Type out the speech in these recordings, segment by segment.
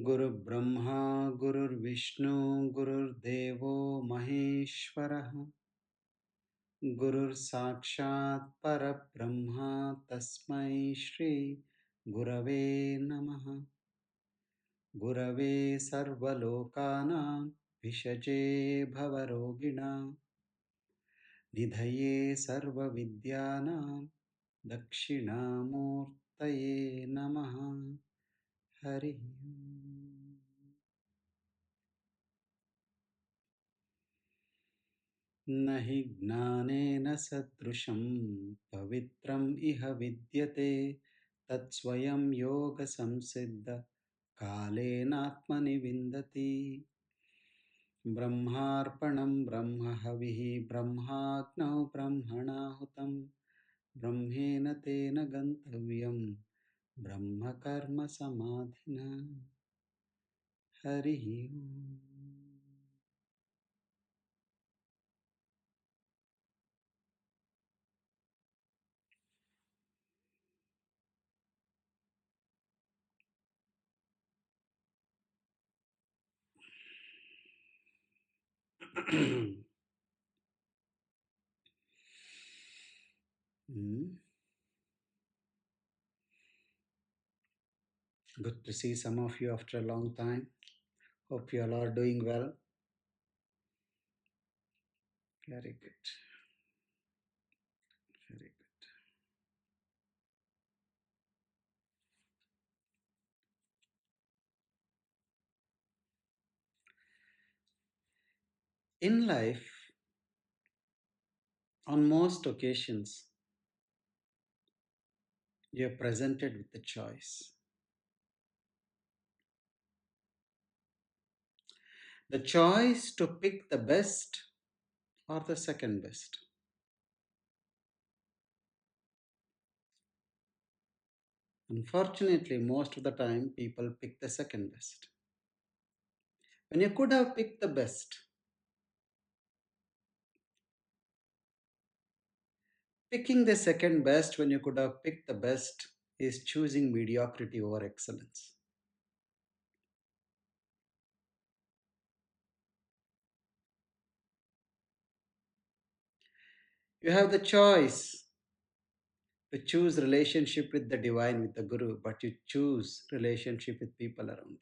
Guru Brahma, Guru Vishnu, Guru Devo Maheshwarah, Guru Sakshat Parabrahma, Tasmai Shri Gurave Namaha, Gurave Sarvalokana, Vishaje Bhavarogina, Nidhaye Sarva Vidyana, Dakshinamurtaye Namaha, Hari Om. न हि ज्ञानेन सदृशं पवित्रम् इह विद्यते तत्स्वयं योगसंसिद्ध कालेनात्मनि विन्दति ब्रह्मार्पणं ब्रह्महविः ब्रह्माग्नौ ब्रह्मणाहुतं ब्रह्मेण तेन गन्तव्यं ब्रह्मकर्म समाधिना हरिः ओम। Good to see some of you after a long time. Hope you all are doing well. Very good. Very good. In life, on most occasions, you are presented with a choice. The choice to pick the best or the second best. Unfortunately, most of the time, people pick the second best. When you could have picked the best, picking the second best when you could have picked the best is choosing mediocrity over excellence. You have the choice to choose relationship with the divine, with the guru, but you choose relationship with people around you.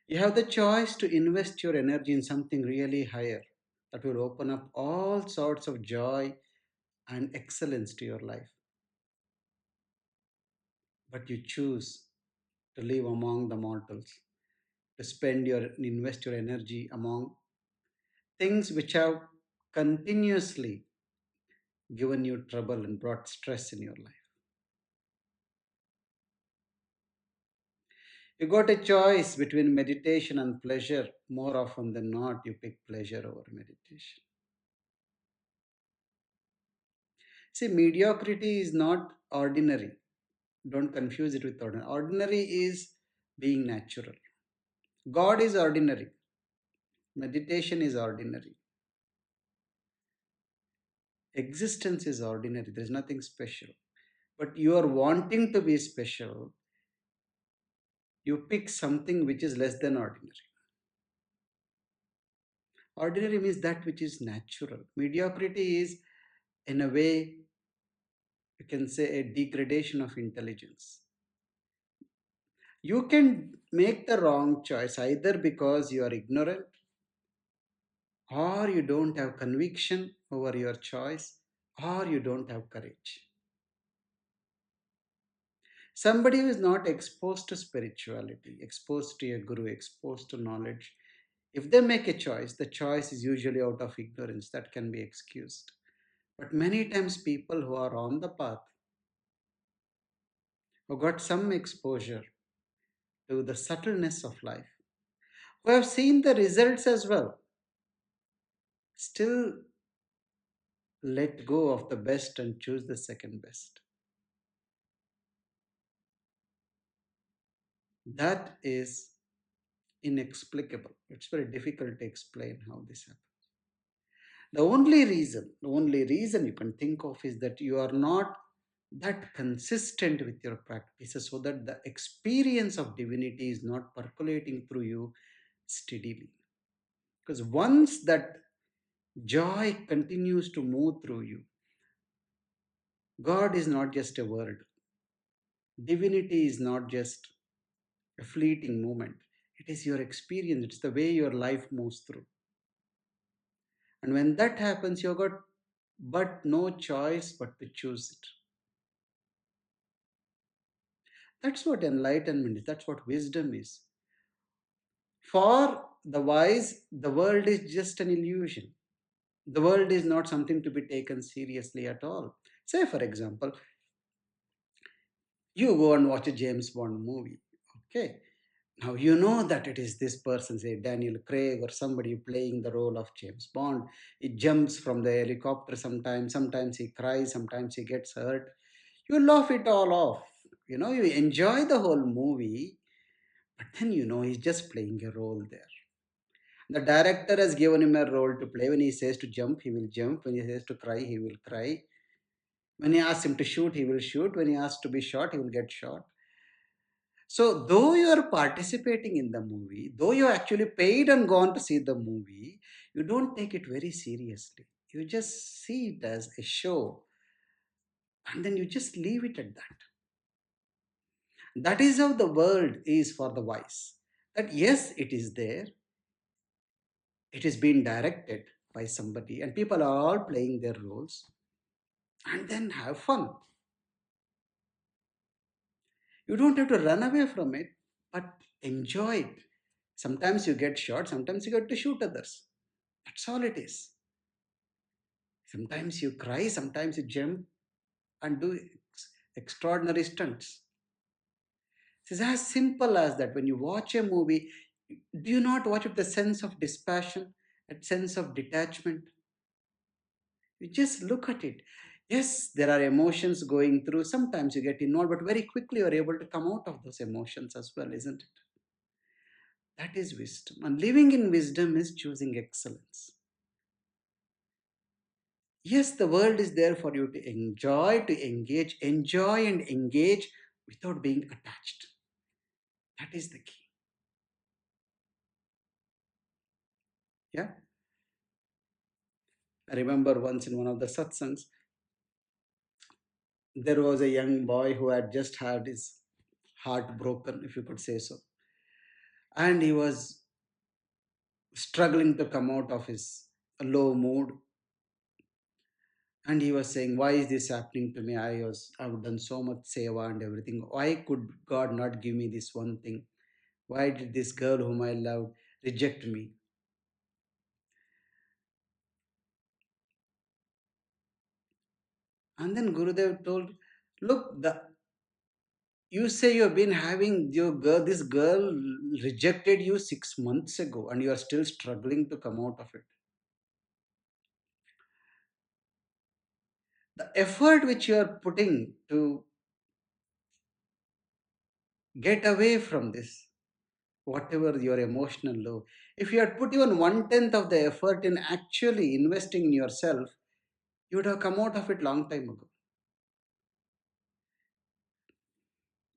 You have the choice to invest your energy in something really higher that will open up all sorts of joy and excellence to your life. But you choose to live among the mortals, to invest your energy among things which have continuously given you trouble and brought stress in your life. You got a choice between meditation and pleasure. More often than not, you pick pleasure over meditation. See, mediocrity is not ordinary. Don't confuse it with ordinary. Ordinary is being natural. God is ordinary. Meditation is ordinary. Existence is ordinary. There is nothing special. But you are wanting to be special. You pick something which is less than ordinary. Ordinary means that which is natural. Mediocrity is, in a way, you can say a degradation of intelligence. You can make the wrong choice either because you are ignorant or you don't have conviction over your choice or you don't have courage. Somebody who is not exposed to spirituality, exposed to a guru, exposed to knowledge, if they make a choice, the choice is usually out of ignorance. That can be excused. But many times people who are on the path, who got some exposure to the subtleness of life, who have seen the results as well, still let go of the best and choose the second best. That is inexplicable. It's very difficult to explain how this happens. The only reason you can think of is that you are not that consistent with your practices, so that the experience of divinity is not percolating through you steadily. Because once that joy continues to move through you, God is not just a word, divinity is not just a fleeting moment. It is your experience, it's the way your life moves through. And when that happens, you've got but no choice but to choose it. That's what enlightenment is, that's what wisdom is. For the wise, the world is just an illusion. The world is not something to be taken seriously at all. Say, for example, you go and watch a James Bond movie. Okay. Now you know that it is this person, say Daniel Craig or somebody playing the role of James Bond. He jumps from the helicopter sometimes he cries, sometimes he gets hurt. You laugh it all off. You enjoy the whole movie, but then he's just playing a role there. The director has given him a role to play. When he says to jump, he will jump. When he says to cry, he will cry. When he asks him to shoot, he will shoot. When he asks to be shot, he will get shot. So, though you are participating in the movie, though you actually paid and gone to see the movie, you don't take it very seriously. You just see it as a show, and then you just leave it at that. That is how the world is for the wise. That yes, it is there, it is being directed by somebody, and people are all playing their roles, and then have fun. You don't have to run away from it, but enjoy it. Sometimes you get shot, sometimes you get to shoot others. That's all it is. Sometimes you cry, sometimes you jump and do extraordinary stunts. It's as simple as that. When you watch a movie, do you not watch with a sense of dispassion, a sense of detachment? You just look at it. Yes, there are emotions going through. Sometimes you get involved, but very quickly you're able to come out of those emotions as well, isn't it? That is wisdom. And living in wisdom is choosing excellence. Yes, the world is there for you to enjoy, to engage, enjoy and engage without being attached. That is the key. Yeah. I remember once in one of the satsangs, there was a young boy who had just had his heart broken, if you could say so. And he was struggling to come out of his low mood. And he was saying, why is this happening to me? I've done so much seva and everything. Why could God not give me this one thing? Why did this girl whom I loved reject me? And then Gurudev told, look, you say you've been having your girl, this girl rejected you 6 months ago, and you are still struggling to come out of it. The effort which you are putting to get away from this, whatever your emotional low, if you had put even 1/10 of the effort in actually investing in yourself, you would have come out of it long time ago.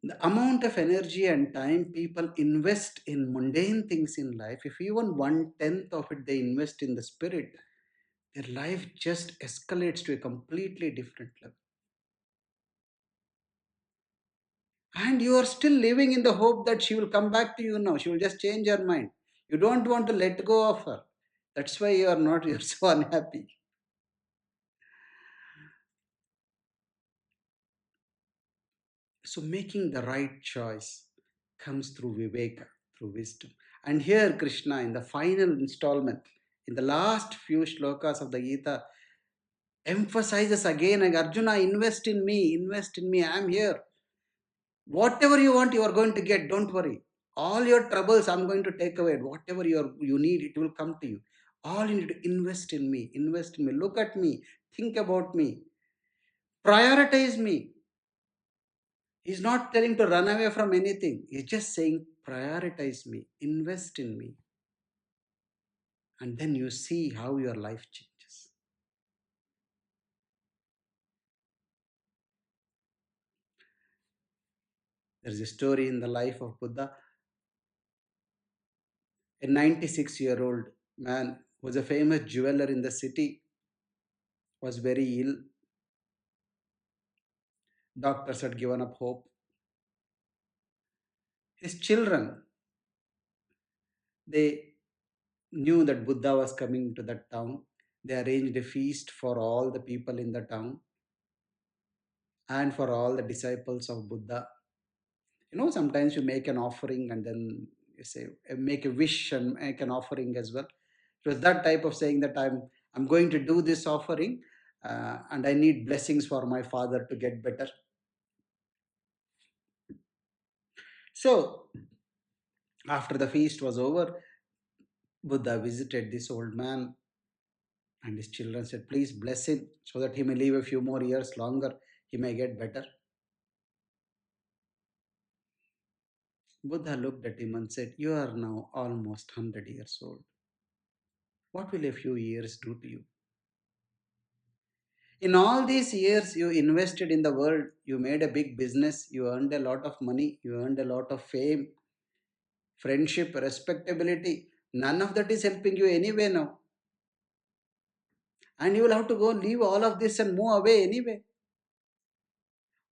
The amount of energy and time people invest in mundane things in life, if even 1/10 of it they invest in the spirit, their life just escalates to a completely different level. And you are still living in the hope that she will come back to you now. She will just change her mind. You don't want to let go of her. That's why you are not, you're so unhappy. So making the right choice comes through viveka, through wisdom. And here Krishna, in the final installment, in the last few shlokas of the Gita, emphasizes again, like, Arjuna, invest in me, I am here. Whatever you want, you are going to get, don't worry. All your troubles I'm going to take away. Whatever you need, it will come to you. All you need to invest in me. Invest in me. Look at me. Think about me. Prioritize me. He's not telling to run away from anything. He's just saying, prioritize me, invest in me. And then you see how your life changes. There's a story in the life of Buddha. A 96-year-old man who was a famous jeweler in the city was very ill. Doctors had given up hope. His children, they knew that Buddha was coming to that town. They arranged a feast for all the people in the town and for all the disciples of Buddha. Sometimes you make an offering and then you say, make a wish and make an offering as well. It was that type of saying that I'm going to do this offering, and I need blessings for my father to get better. So after the feast was over, Buddha visited this old man, and his children said, please bless him so that he may live a few more years longer. He may get better. Buddha looked at him and said, you are now almost 100 years old. What will a few years do to you? In all these years, you invested in the world, you made a big business, you earned a lot of money, you earned a lot of fame, friendship, respectability. None of that is helping you anyway now. And you will have to go leave all of this and move away anyway.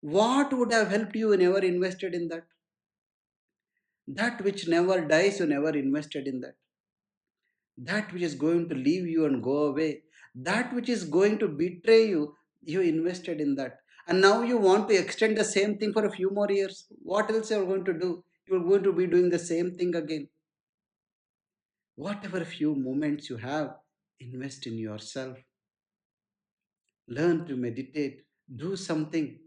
What would have helped you? You never invested in that. That which never dies, you never invested in that. That which is going to leave you and go away, that which is going to betray you, you invested in that. And now you want to extend the same thing for a few more years. What else you're going to do? You're going to be doing the same thing again. Whatever few moments you have, invest in yourself. Learn to meditate. Do something.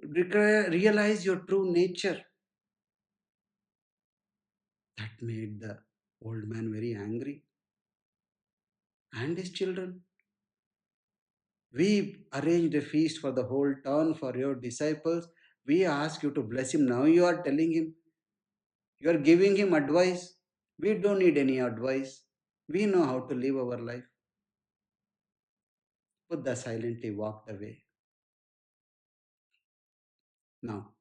Realize your true nature. That made the old man very angry, and his children. We arranged a feast for the whole town for your disciples. We ask you to bless him. Now you are telling him, you are giving him advice. We don't need any advice. We know how to live our life. Buddha silently walked away. Now,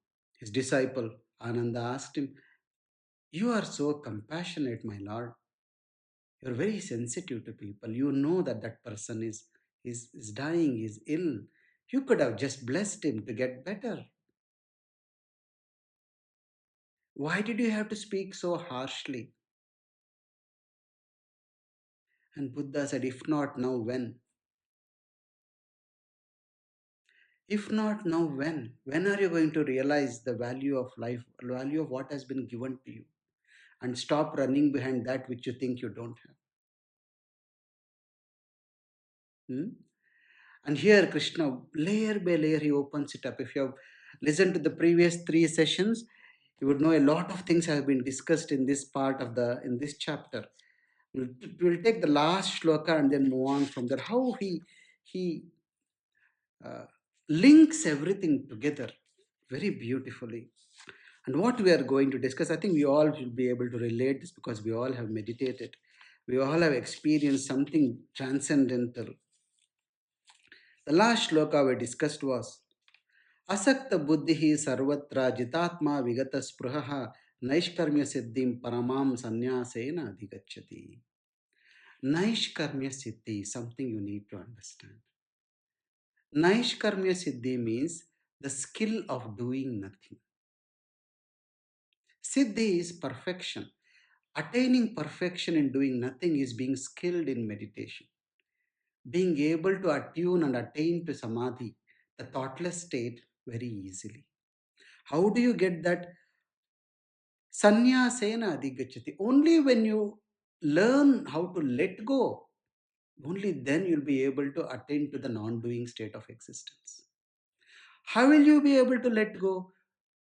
his disciple Ananda asked him, you are so compassionate, my Lord. You are very sensitive to people. You know that that person is dying, is ill. You could have just blessed him to get better. Why did you have to speak so harshly? And Buddha said, if not now, when? If not now, when? When are you going to realize the value of life, value of what has been given to you, and stop running behind that which you think you don't have? Hmm? And here, Krishna, layer by layer, he opens it up. If you have listened to the previous three sessions, you would know a lot of things have been discussed in this part of in this chapter. We'll take the last shloka and then move on from there. How he uh, links everything together very beautifully. And what we are going to discuss, I think we all will be able to relate this because we all have meditated. We all have experienced something transcendental. The last shloka we discussed was Asakta buddhihi sarvatra jitatma vigata spruhaha naishkarmya siddhim paramam sanyasena adhigacchati. Naishkarmya siddhi is something you need to understand. Naishkarmya siddhi means the skill of doing nothing. Siddhi is perfection. Attaining perfection in doing nothing is being skilled in meditation. Being able to attune and attain to samadhi, the thoughtless state, very easily. How do you get that? Sanyasena adhigacchati. Only when you learn how to let go, only then you'll be able to attain to the non-doing state of existence. How will you be able to let go?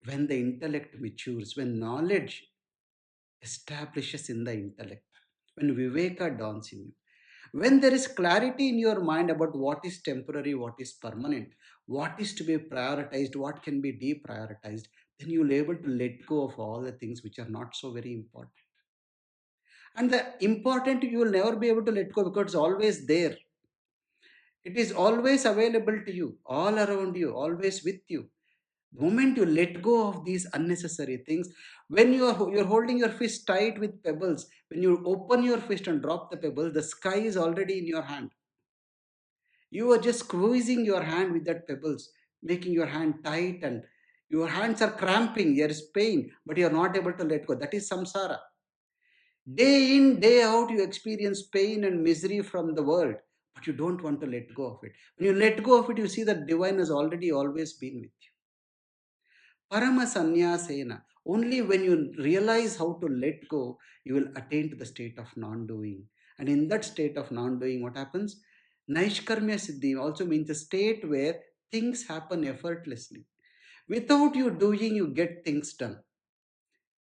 when the intellect matures, when knowledge establishes in the intellect, when Viveka dawns in you, when there is clarity in your mind about what is temporary, what is permanent, what is to be prioritized, what can be deprioritized, then you'll be able to let go of all the things which are not so very important. And the important you will never be able to let go because it's always there. It is always available to you, all around you, always with you. The moment you let go of these unnecessary things, when you're holding your fist tight with pebbles, when you open your fist and drop the pebbles, the sky is already in your hand. You are just squeezing your hand with that pebbles, making your hand tight, and your hands are cramping. There is pain, but you are not able to let go. That is samsara. Day in, day out, you experience pain and misery from the world, but you don't want to let go of it. When you let go of it, you see that divine has already always been with you. Parama Sanyasena. Only when you realize how to let go, you will attain to the state of non doing. And in that state of non doing, what happens? Naishkarmya Siddhi also means a state where things happen effortlessly. Without you doing, you get things done.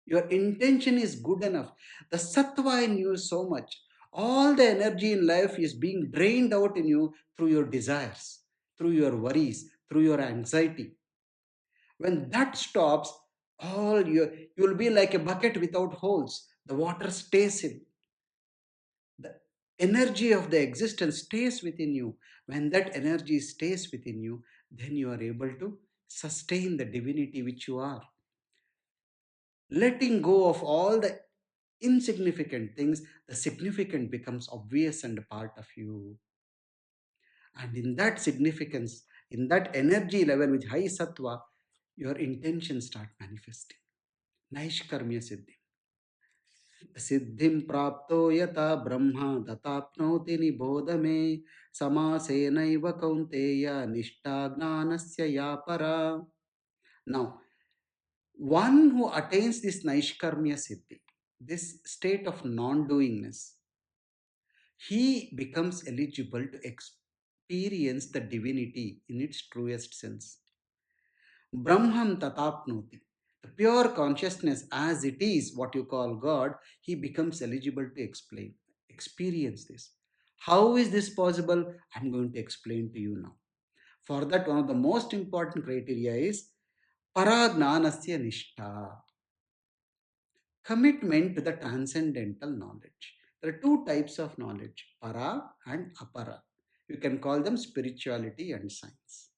Your intention is good enough. The sattva in you is so much. All the energy in life is being drained out in you through your desires, through your worries, through your anxiety. When that stops, you'll be like a bucket without holes. The water stays in. The energy of the existence stays within you. When that energy stays within you, then you are able to sustain the divinity which you are. Letting go of all the insignificant things, the significant becomes obvious and a part of you. And in that significance, in that energy level with high sattva, your intentions start manifesting. Naishkarmya Siddhi. सिद्धिं प्राप्तो यथा ब्रह्मा तथाप्नोति निबोध मे समासेनैव कौन्तेय निष्ठा ज्ञानस्य या परा. Now, one who attains this Naishkarmya Siddhi, this state of non-doingness, he becomes eligible to experience the divinity in its truest sense. Brahman tatapnoti. The pure consciousness as it is, what you call God, he becomes eligible to experience this. How is this possible? I'm going to explain to you now. For that, one of the most important criteria is paragnanasya nishtha, commitment to the transcendental knowledge. There are two types of knowledge, para and apara. You can call them spirituality and science.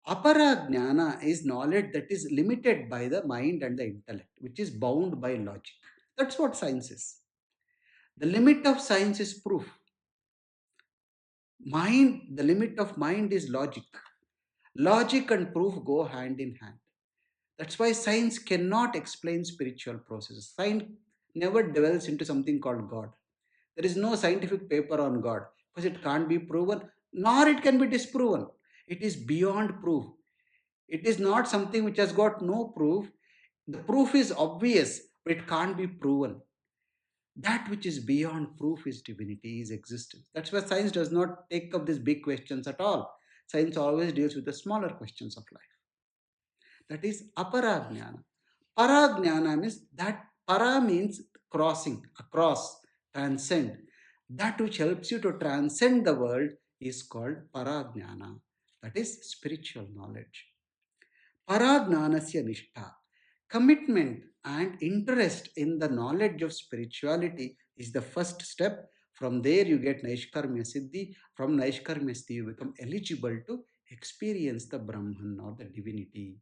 Apara jnana is knowledge that is limited by the mind and the intellect, which is bound by logic. That's what science is. The limit of science is proof. The limit of mind is logic. Logic and proof go hand in hand. That's why science cannot explain spiritual processes. Science never dwells into something called God. There is no scientific paper on God because it can't be proven, nor it can be disproven. It is beyond proof. It is not something which has got no proof. The proof is obvious, but it can't be proven. That which is beyond proof is divinity, is existence. That's why science does not take up these big questions at all. Science always deals with the smaller questions of life. That is aparajnana. Parajnana means that para means crossing, across, transcend. That which helps you to transcend the world is called parajnana. That is spiritual knowledge. Paragnanasya nishtha. Commitment and interest in the knowledge of spirituality is the first step. From there, you get Naishkarmya Siddhi. From Naishkarmya Siddhi, you become eligible to experience the Brahman or the divinity.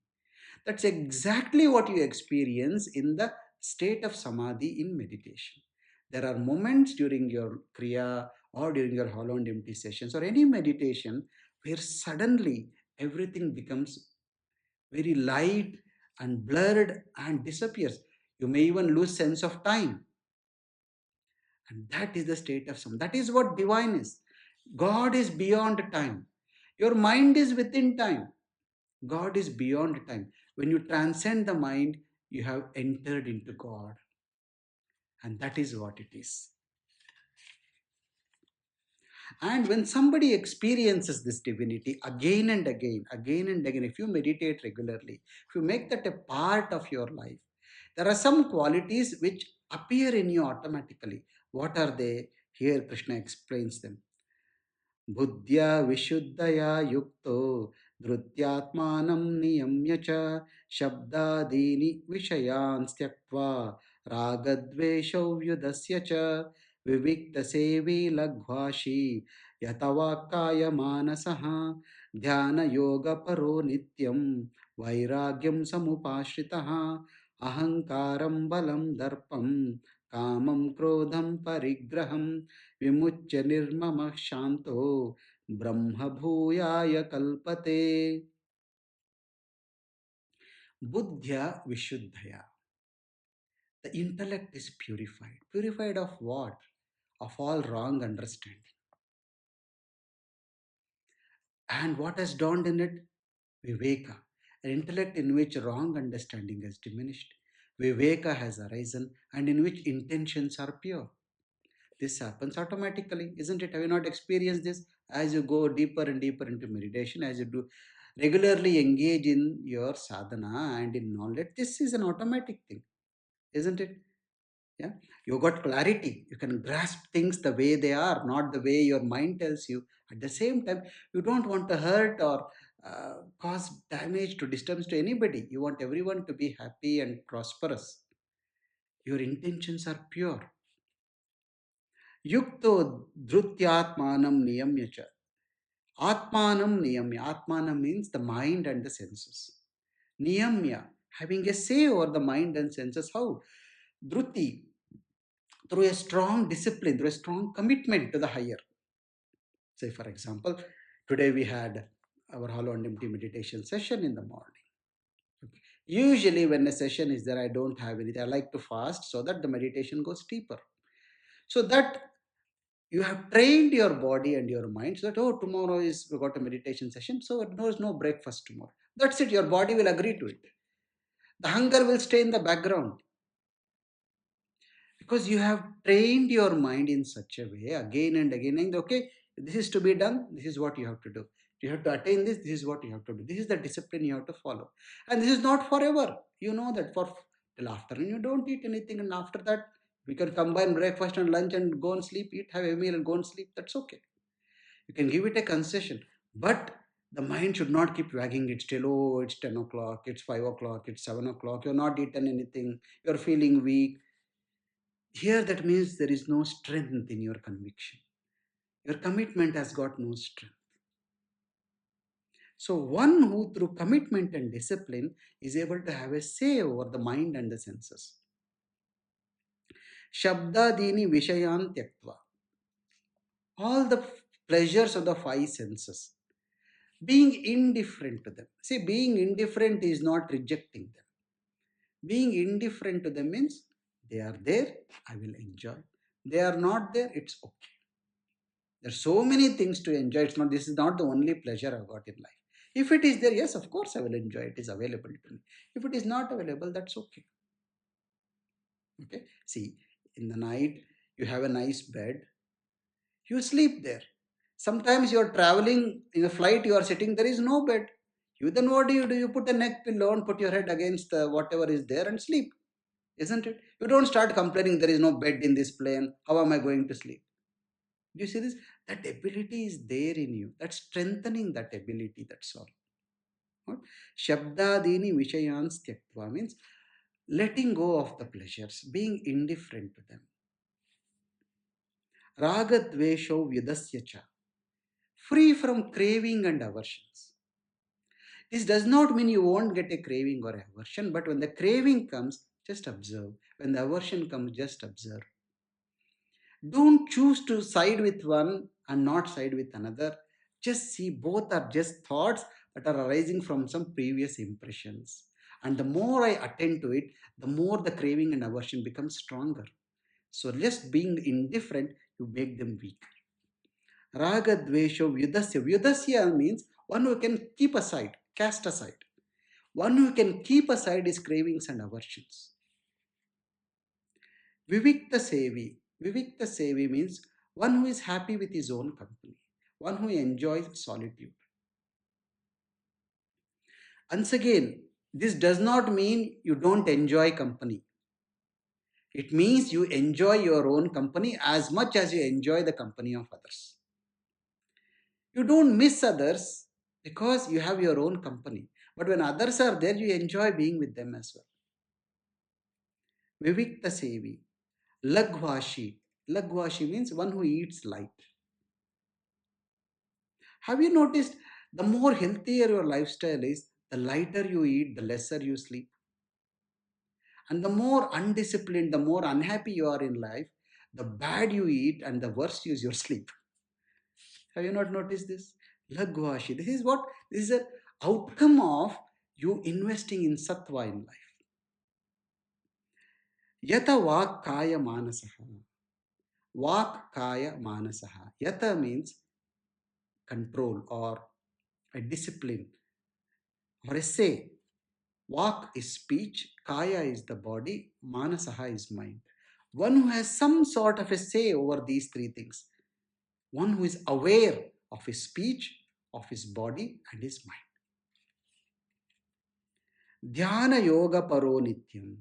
That's exactly what you experience in the state of Samadhi in meditation. There are moments during your Kriya or during your hollow and empty sessions or any meditation where suddenly everything becomes very light and blurred and disappears. You may even lose sense of time. And that is the state of some. That is what divine is. God is beyond time. Your mind is within time. God is beyond time. When you transcend the mind, you have entered into God. And that is what it is. And when somebody experiences this divinity again and again, if you meditate regularly, if you make that a part of your life, there are some qualities which appear in you automatically. What are they? Here Krishna explains them. बुद्ध्या विशुद्धया युक्तो धृत्यात्मानं नियम्य च शब्दादीनि विषयान् त्यक्त्वा रागद्वेषौ व्युदस्य च विविक्तसेवी लघ्वाशी यतवाक्कायमानसः ध्यानयोगपरो नित्यं वैराग्यं समुपाश्रितः अहङ्कारं बलं दर्पं कामं क्रोधं परिग्रहं विमुच्य निर्ममः शांतो ब्रह्मभूयाय कल्पते. Buddhya Vishuddhaya. The intellect is purified. Purified of what? Of all wrong understanding. And what has dawned in it? Viveka. An intellect in which wrong understanding has diminished. Viveka has arisen and in which intentions are pure. This happens automatically, isn't it? Have you not experienced this? As you go deeper and deeper into meditation, as you do regularly engage in your sadhana and in knowledge, this is an automatic thing, isn't it? Yeah, you got clarity. You can grasp things the way they are, not the way your mind tells you. At the same time, you don't want to hurt or cause damage to disturbance to anybody. You want everyone to be happy and prosperous. Your intentions are pure. Yukto dhrutyatmanam niyamya. Atmanam niyamya. Atmanam means the mind and the senses. Niyamya, having a say over the mind and senses. How? Dhruti, through a strong discipline, through a strong commitment to the higher. Say, for example, today we had our hollow and empty meditation session in the morning. Okay. Usually, when a session is there, I don't have anything. I like to fast so that the meditation goes deeper. So that you have trained your body and your mind so that, oh, tomorrow is we got a meditation session, so there is no breakfast tomorrow. That's it. Your body will agree to it. The hunger will stay in the background because you have trained your mind in such a way again and again. And okay, this is to be done. This is what you have to do. You have to attain this. This is what you have to do. This is the discipline you have to follow. And this is not forever. You know that for till afternoon you don't eat anything, and after that we can combine breakfast and lunch and go and sleep. Eat, have a meal, and go and sleep. That's okay. You can give it a concession, but the mind should not keep wagging its tail. Oh, it's 10 o'clock, it's 5 o'clock, it's 7 o'clock, you're not eaten anything, you're feeling weak. Here, that means there is no strength in your conviction. Your commitment has got no strength. So, one who through commitment and discipline is able to have a say over the mind and the senses. Shabdadini Vishayan Tyaktva. All the pleasures of the five senses. Being indifferent to them. See, being indifferent is not rejecting them. Being indifferent to them means they are there, I will enjoy. They are not there, it's okay. There's so many things to enjoy. It's not, this is not the only pleasure I've got in life. If it is there, yes, of course I will enjoy. It is available to me. If it is not available, that's okay. Okay. See, in the night, you have a nice bed, you sleep there. Sometimes you're traveling in a flight, you are sitting, there is no bed. You then what do? You put a neck pillow and put your head against the, whatever is there and sleep, isn't it? You don't start complaining there is no bed in this plane. How am I going to sleep? Do you see this? That ability is there in you. That's strengthening that ability. That's all. What? Shabdadini Vishayans Tyaktva means letting go of the pleasures, being indifferent to them. Ragadvesho Vyudasya cha. Free from craving and aversions. This does not mean you won't get a craving or aversion, but when the craving comes, just observe. When the aversion comes, just observe. Don't choose to side with one and not side with another. Just see both are just thoughts that are arising from some previous impressions. And the more I attend to it, the more the craving and aversion becomes stronger. So just being indifferent, you make them weak. Raga Dvesho Vyudasya. Vyudasya means one who can keep aside, cast aside. One who can keep aside his cravings and aversions. Vivikta Sevi. Vivikta Sevi means one who is happy with his own company, one who enjoys solitude. Once again, this does not mean you don't enjoy company. It means you enjoy your own company as much as you enjoy the company of others. You don't miss others because you have your own company. But when others are there, you enjoy being with them as well. Vivikta Sevi, Lagvashi. Lagvashi means one who eats light. Have you noticed the more healthier your lifestyle is, the lighter you eat, the lesser you sleep. And the more undisciplined, the more unhappy you are in life, the bad you eat and the worse is your sleep. Have you not noticed this? Lagvashi. This is what? This is an outcome of you investing in sattva in life. Yata vak kaya manasaha. Vak kaya manasaha. Yata means control or a discipline or a say. Vak is speech, kaya is the body, manasaha is mind. One who has some sort of a say over these three things. One who is aware of his speech, of his body, and his mind. Dhyana yoga paro nityam.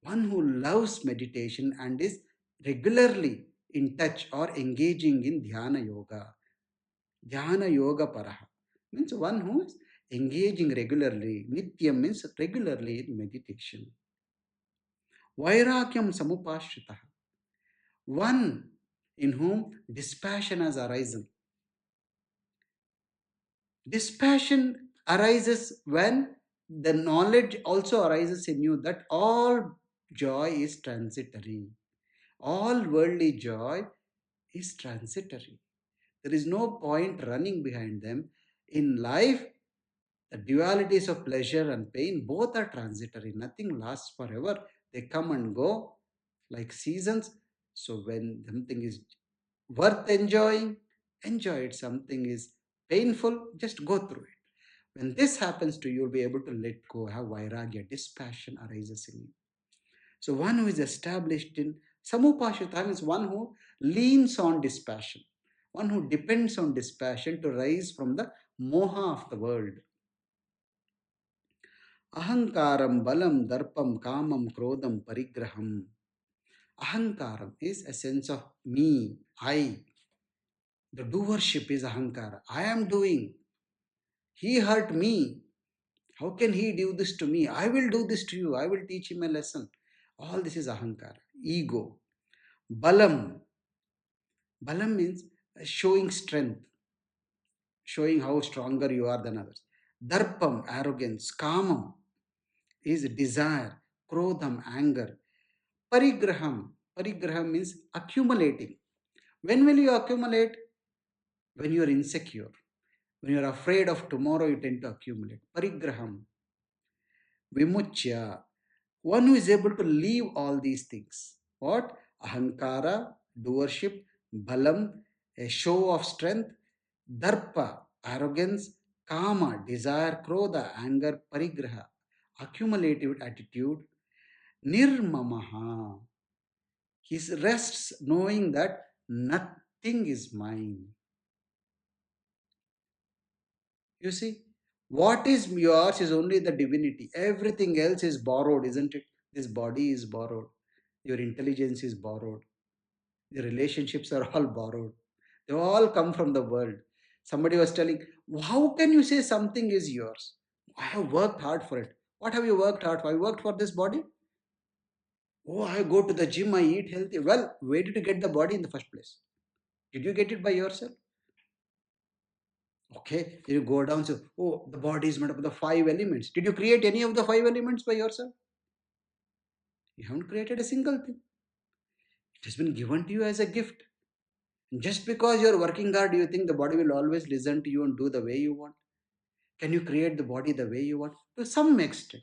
One who loves meditation and is regularly in touch or engaging in dhyana yoga. Dhyana yoga paraha means one who is engaging regularly. Nityam means regularly in meditation. Vairakyam samupashritaha. One in whom dispassion has arisen. Dispassion arises when the knowledge also arises in you that all joy is transitory. All worldly joy is transitory. There is no point running behind them. In life, the dualities of pleasure and pain both are transitory. Nothing lasts forever. They come and go like seasons. So when something is worth enjoying, enjoy it. Something is painful, just go through it. When this happens to you, you'll be able to let go, have vairagya, dispassion arises in you. So one who is established in samupashita is one who leans on dispassion, one who depends on dispassion to rise from the moha of the world. Ahankaram, balam, darpam, kamam, krodam, parigraham. Ahankaram is a sense of me, I. The doership is ahankara. I am doing. He hurt me. How can he do this to me? I will do this to you. I will teach him a lesson. All this is ahankara, ego. Balam. Balam means showing strength, showing how stronger you are than others. Darpam, arrogance. Kamam is desire. Krodham, anger. Parigraham. Parigraham means accumulating. When will you accumulate? When you are insecure. When you are afraid of tomorrow, you tend to accumulate. Parigraham. Vimuchya. One who is able to leave all these things. What? Ahankara, doership, balam, a show of strength, darpa, arrogance, kama, desire, krodha, anger, parigraha, accumulative attitude, nirmamaha. He rests knowing that nothing is mine. You see, what is yours is only the divinity. Everything else is borrowed, isn't it? This body is borrowed. Your intelligence is borrowed. The relationships are all borrowed. They all come from the world. Somebody was telling, how can you say something is yours? I have worked hard for it. What have you worked hard for? I worked for this body. Oh, I go to the gym, I eat healthy. Well, where did you get the body in the first place? Did you get it by yourself? Okay, you go down. So, oh, the body is made up of the five elements. Did you create any of the five elements by yourself? You haven't created a single thing. It has been given to you as a gift. Just because you're working hard, do you think the body will always listen to you and do the way you want? Can you create the body the way you want? To some extent.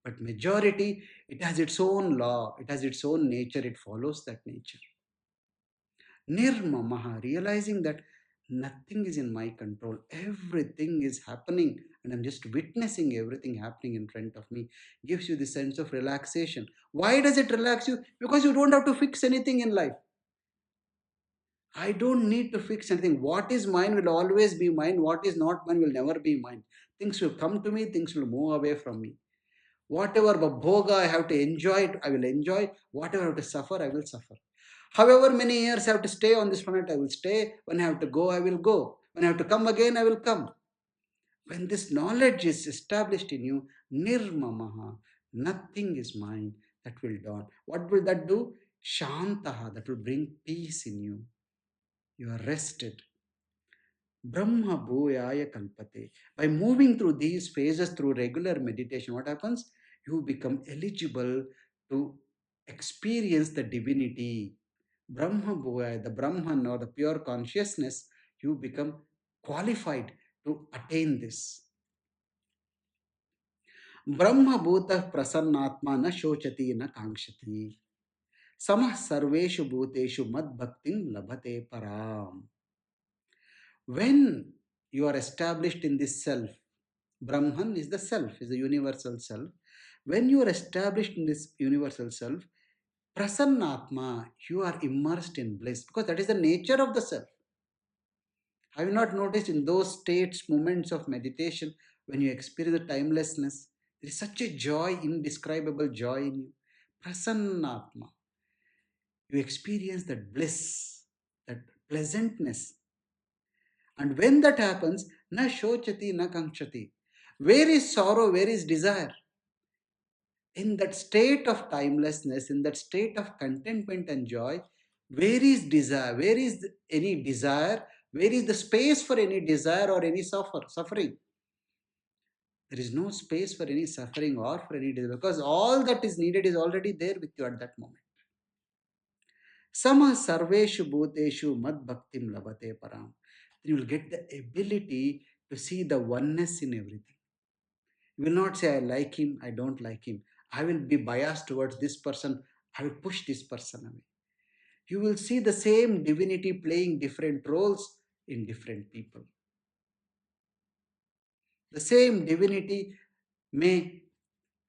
But majority, it has its own law, it has its own nature, it follows that nature. Nirmamaha, realizing that nothing is in my control, everything is happening, and I'm just witnessing everything happening in front of me, gives you the sense of relaxation. Why does it relax you? Because you don't have to fix anything in life. I don't need to fix anything. What is mine will always be mine. What is not mine will never be mine. Things will come to me, things will move away from me. Whatever bhoga I have to enjoy it, I will enjoy. Whatever I have to suffer, I will suffer. However many years I have to stay on this planet, I will stay. When I have to go, I will go. When I have to come again, I will come. When this knowledge is established in you, nirmamaha, nothing is mine, that will dawn. What will that do? Shantaha, that will bring peace in you. You are rested. Brahma Bhuyaya Kalpate. By moving through these phases through regular meditation, what happens? You become eligible to experience the divinity. Brahma Bhuyaya, the Brahman or the pure consciousness, you become qualified to attain this. Brahma Bhuta Prasannatma na shochati na kankshati. Samah sarveshu bhuteshu mad bhaktin labhate param. When you are established in this self, Brahman is the self, is the universal self. When you are established in this universal self, Prasannatma, you are immersed in bliss because that is the nature of the self. Have you not noticed in those states, moments of meditation, when you experience the timelessness, there is such a joy, indescribable joy in you. Prasannatma. You experience that bliss, that pleasantness. And when that happens, na shochati, na kankshati. Where is sorrow? Where is desire? In that state of timelessness, in that state of contentment and joy, where is desire? Where is any desire? Where is the space for any desire or any suffering? There is no space for any suffering or for any desire because all that is needed is already there with you at that moment. Sama sarveshu bhuteshu mad bhaktim labate param. You will get the ability to see the oneness in everything. You will not say, I like him, I don't like him. I will be biased towards this person, I will push this person away. You will see the same divinity playing different roles in different people. The same divinity may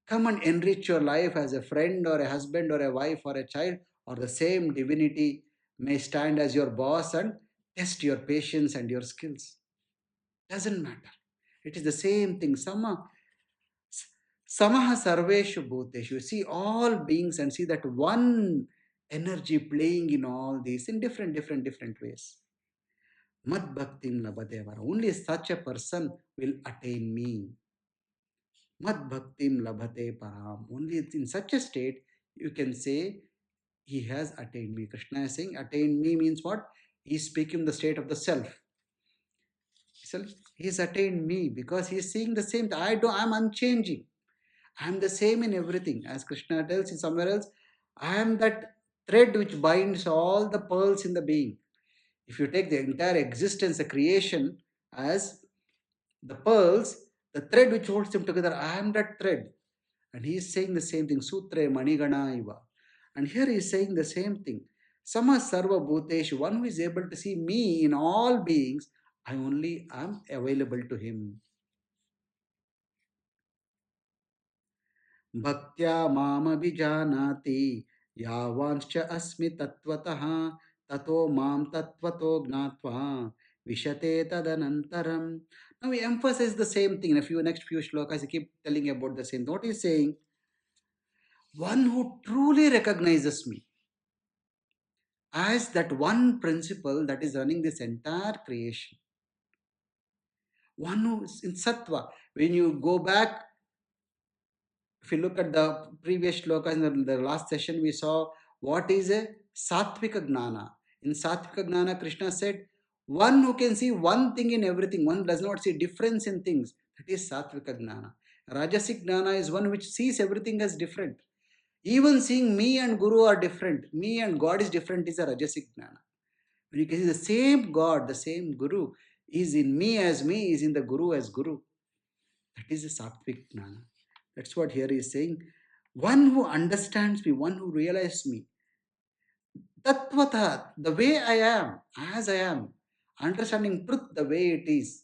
come and enrich your life as a friend or a husband or a wife or a child, or the same divinity may stand as your boss and test your patience and your skills. Doesn't matter. It is the same thing. Samaha sarveshu bhuteshu. See all beings and see that one energy playing in all these in different ways. Mad bhaktim labhadevara. Only such a person will attain me. Mad bhaktim labhate param. Only in such a state you can say he has attained me. Krishna is saying attain me means what? He is speaking the state of the self. He has attained me because he is seeing the same. I'm unchanging. I am the same in everything. As Krishna tells in somewhere else, I am that thread which binds all the pearls in the being. If you take the entire existence, the creation, as the pearls, the thread which holds them together, I am that thread. And he is saying the same thing, Sutre Manigana Iva. And here he is saying the same thing. Sama Sarva Bhuteshu, one who is able to see me in all beings, I only am available to him. भक्त्या मामभिजानाति यावांश्च अस्मि तत्त्वतः ततो मां तत्त्वतो ज्ञात्वा विशते तदनन्तरम्. Now we emphasize the same thing in a few next few shlokas. I keep telling you about the same. What he's saying, one who truly recognizes me as that one principle that is running this entire creation, one who is in sattva. When you go back, if you look at the previous shlokas in the last session, we saw what is a sattvika gnana. In sattvika gnana, Krishna said, one who can see one thing in everything, one does not see difference in things. That is sattvika gnana. Rajasic gnana is one which sees everything as different. Even seeing me and Guru are different, me and God is different, is a Rajasic gnana. When you can see the same God, the same Guru is in me, is in the Guru as Guru. That is a sattvic gnana. That's what here he is saying. One who understands me, one who realizes me. Tattvata, the way I am, as I am. Understanding truth the way it is.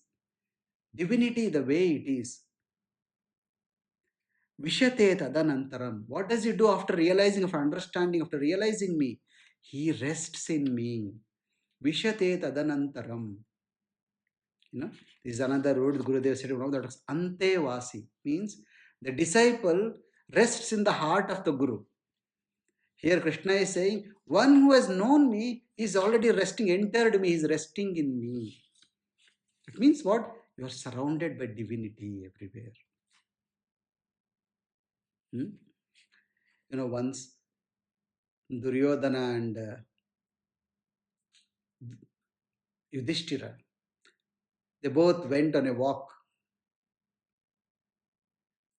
Divinity the way it is. Vishate tadanantaram. What does he do after realizing, after understanding, after realizing me? He rests in me. Vishate tadanantaram. This is another word Gurudev said, that was Antevasi, means the disciple rests in the heart of the Guru. Here Krishna is saying, one who has known me is already resting, entered me, is resting in me. It means what? You are surrounded by divinity everywhere. Hmm? Once Duryodhana and Yudhishthira, they both went on a walk.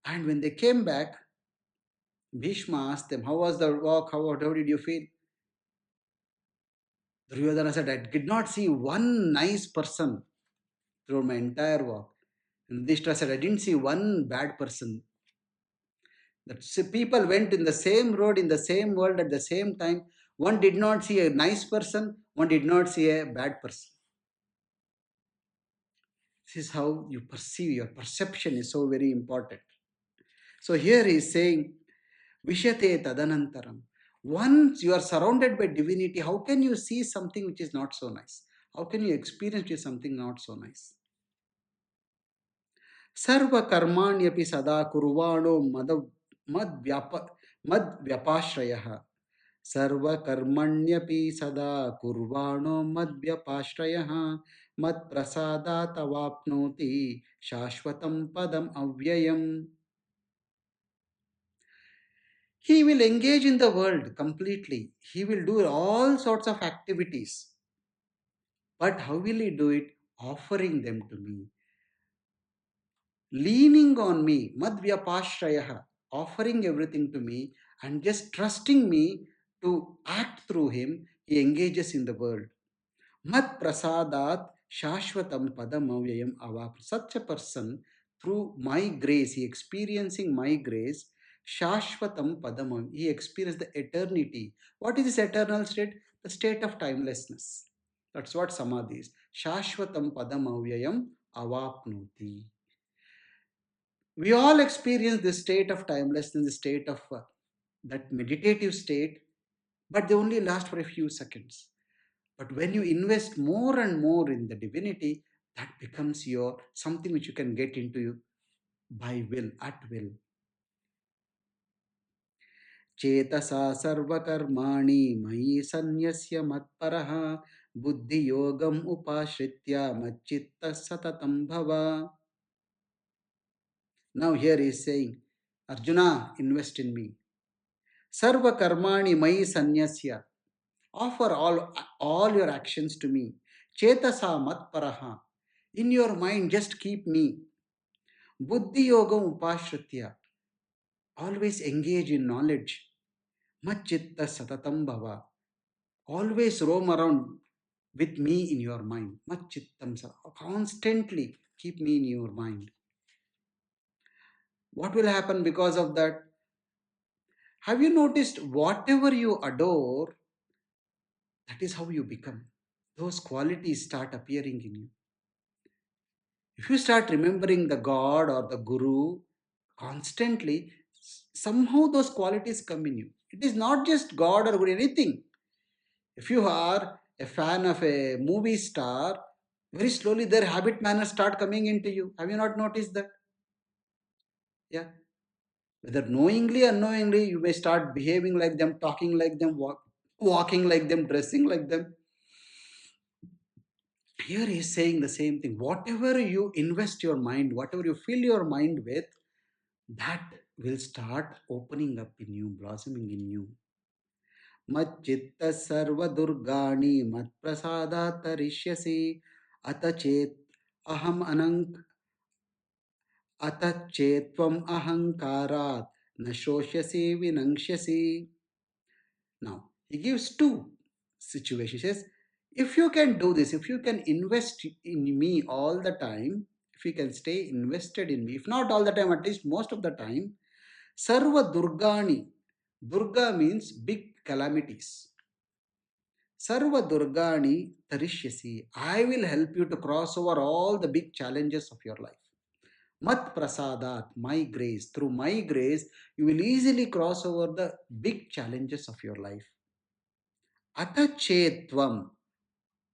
And when they came back, Bhishma asked them, how was the walk? How did you feel? Duryodhana said, I did not see one nice person through my entire walk. And Yudhishthira said, I didn't see one bad person. That people went in the same road, in the same world at the same time. One did not see a nice person, one did not see a bad person. This is how you perceive, your perception is so very important. So here he is saying, Vishate tadanantaram. Once you are surrounded by divinity, how can you see something which is not so nice? How can you experience something not so nice? Sarva karmanyapi sada kurvano mad vyapashrayah. Sarva karmanyaphi sada kurvano madvyapashrayah mad prasada tavapnoti shashvatam padam avyayam. He will engage in the world completely. He will do all sorts of activities. But how will he do it? Offering them to me. Leaning on me, madvyapashrayah, offering everything to me and just trusting me to act through him, he engages in the world. Mat prasadat shashvatam padam avyayam avap. Such a person, through my grace, he experiencing my grace, shashvatam padam, he experienced the eternity. What is this eternal state? The state of timelessness. That's what samadhi is. Shashvatam padam avyayam avapnoti. We all experience this state of timelessness, the state of that meditative state, but they only last for a few seconds. But when you invest more and more in the divinity, that becomes your something which you can get into by will, at will. Chetasa sarvakarmani mayi sanyasya matparaha buddhi yogam upashritya machitta satatam bhava. Now here he is saying, Arjuna, invest in me. Sarva karmani mayi sanyasya. Offer all your actions to me. Chetasa matparaha. In your mind, just keep me. Buddhi yogam upashritya. Always engage in knowledge. Machitta satatam bhava. Always roam around with me in your mind. Machittam sa. Constantly keep me in your mind. What will happen because of that? Have you noticed whatever you adore, that is how you become. Those qualities start appearing in you. If you start remembering the God or the Guru constantly, somehow those qualities come in you. It is not just God or Guru, anything. If you are a fan of a movie star, very slowly their habit manners start coming into you. Have you not noticed that? Yeah. Whether knowingly or unknowingly, you may start behaving like them, talking like them, walking like them, dressing like them. Here he is saying the same thing. Whatever you invest your mind, whatever you fill your mind with, that will start opening up in you, blossoming in you. Machitta sarva durgani mat prasada tarishyasi atachet aham anank atachetvam ahankarat nashosyasi vinangshyasi. Now, he gives two situations. He says, if you can do this, if you can invest in me all the time, if you can stay invested in me, if not all the time, at least most of the time, Sarva Durgani. Durga means big calamities. Sarva Durgani Tarishyasi. I will help you to cross over all the big challenges of your life. Mat Prasadat, my grace. Through my grace, you will easily cross over the big challenges of your life. Atachetvam.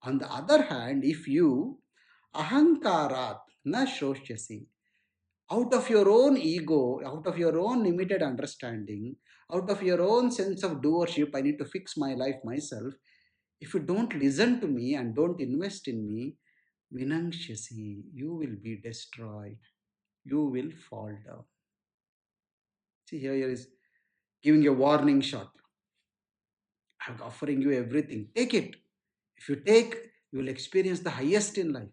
On the other hand, if you ahankarat na shoshyasi, out of your own ego, out of your own limited understanding, out of your own sense of doership, I need to fix my life myself. If you don't listen to me and don't invest in me, vinangshasi, you will be destroyed. You will fall down. See, here is giving a warning shot. I'm offering you everything. Take it. If you take, you will experience the highest in life.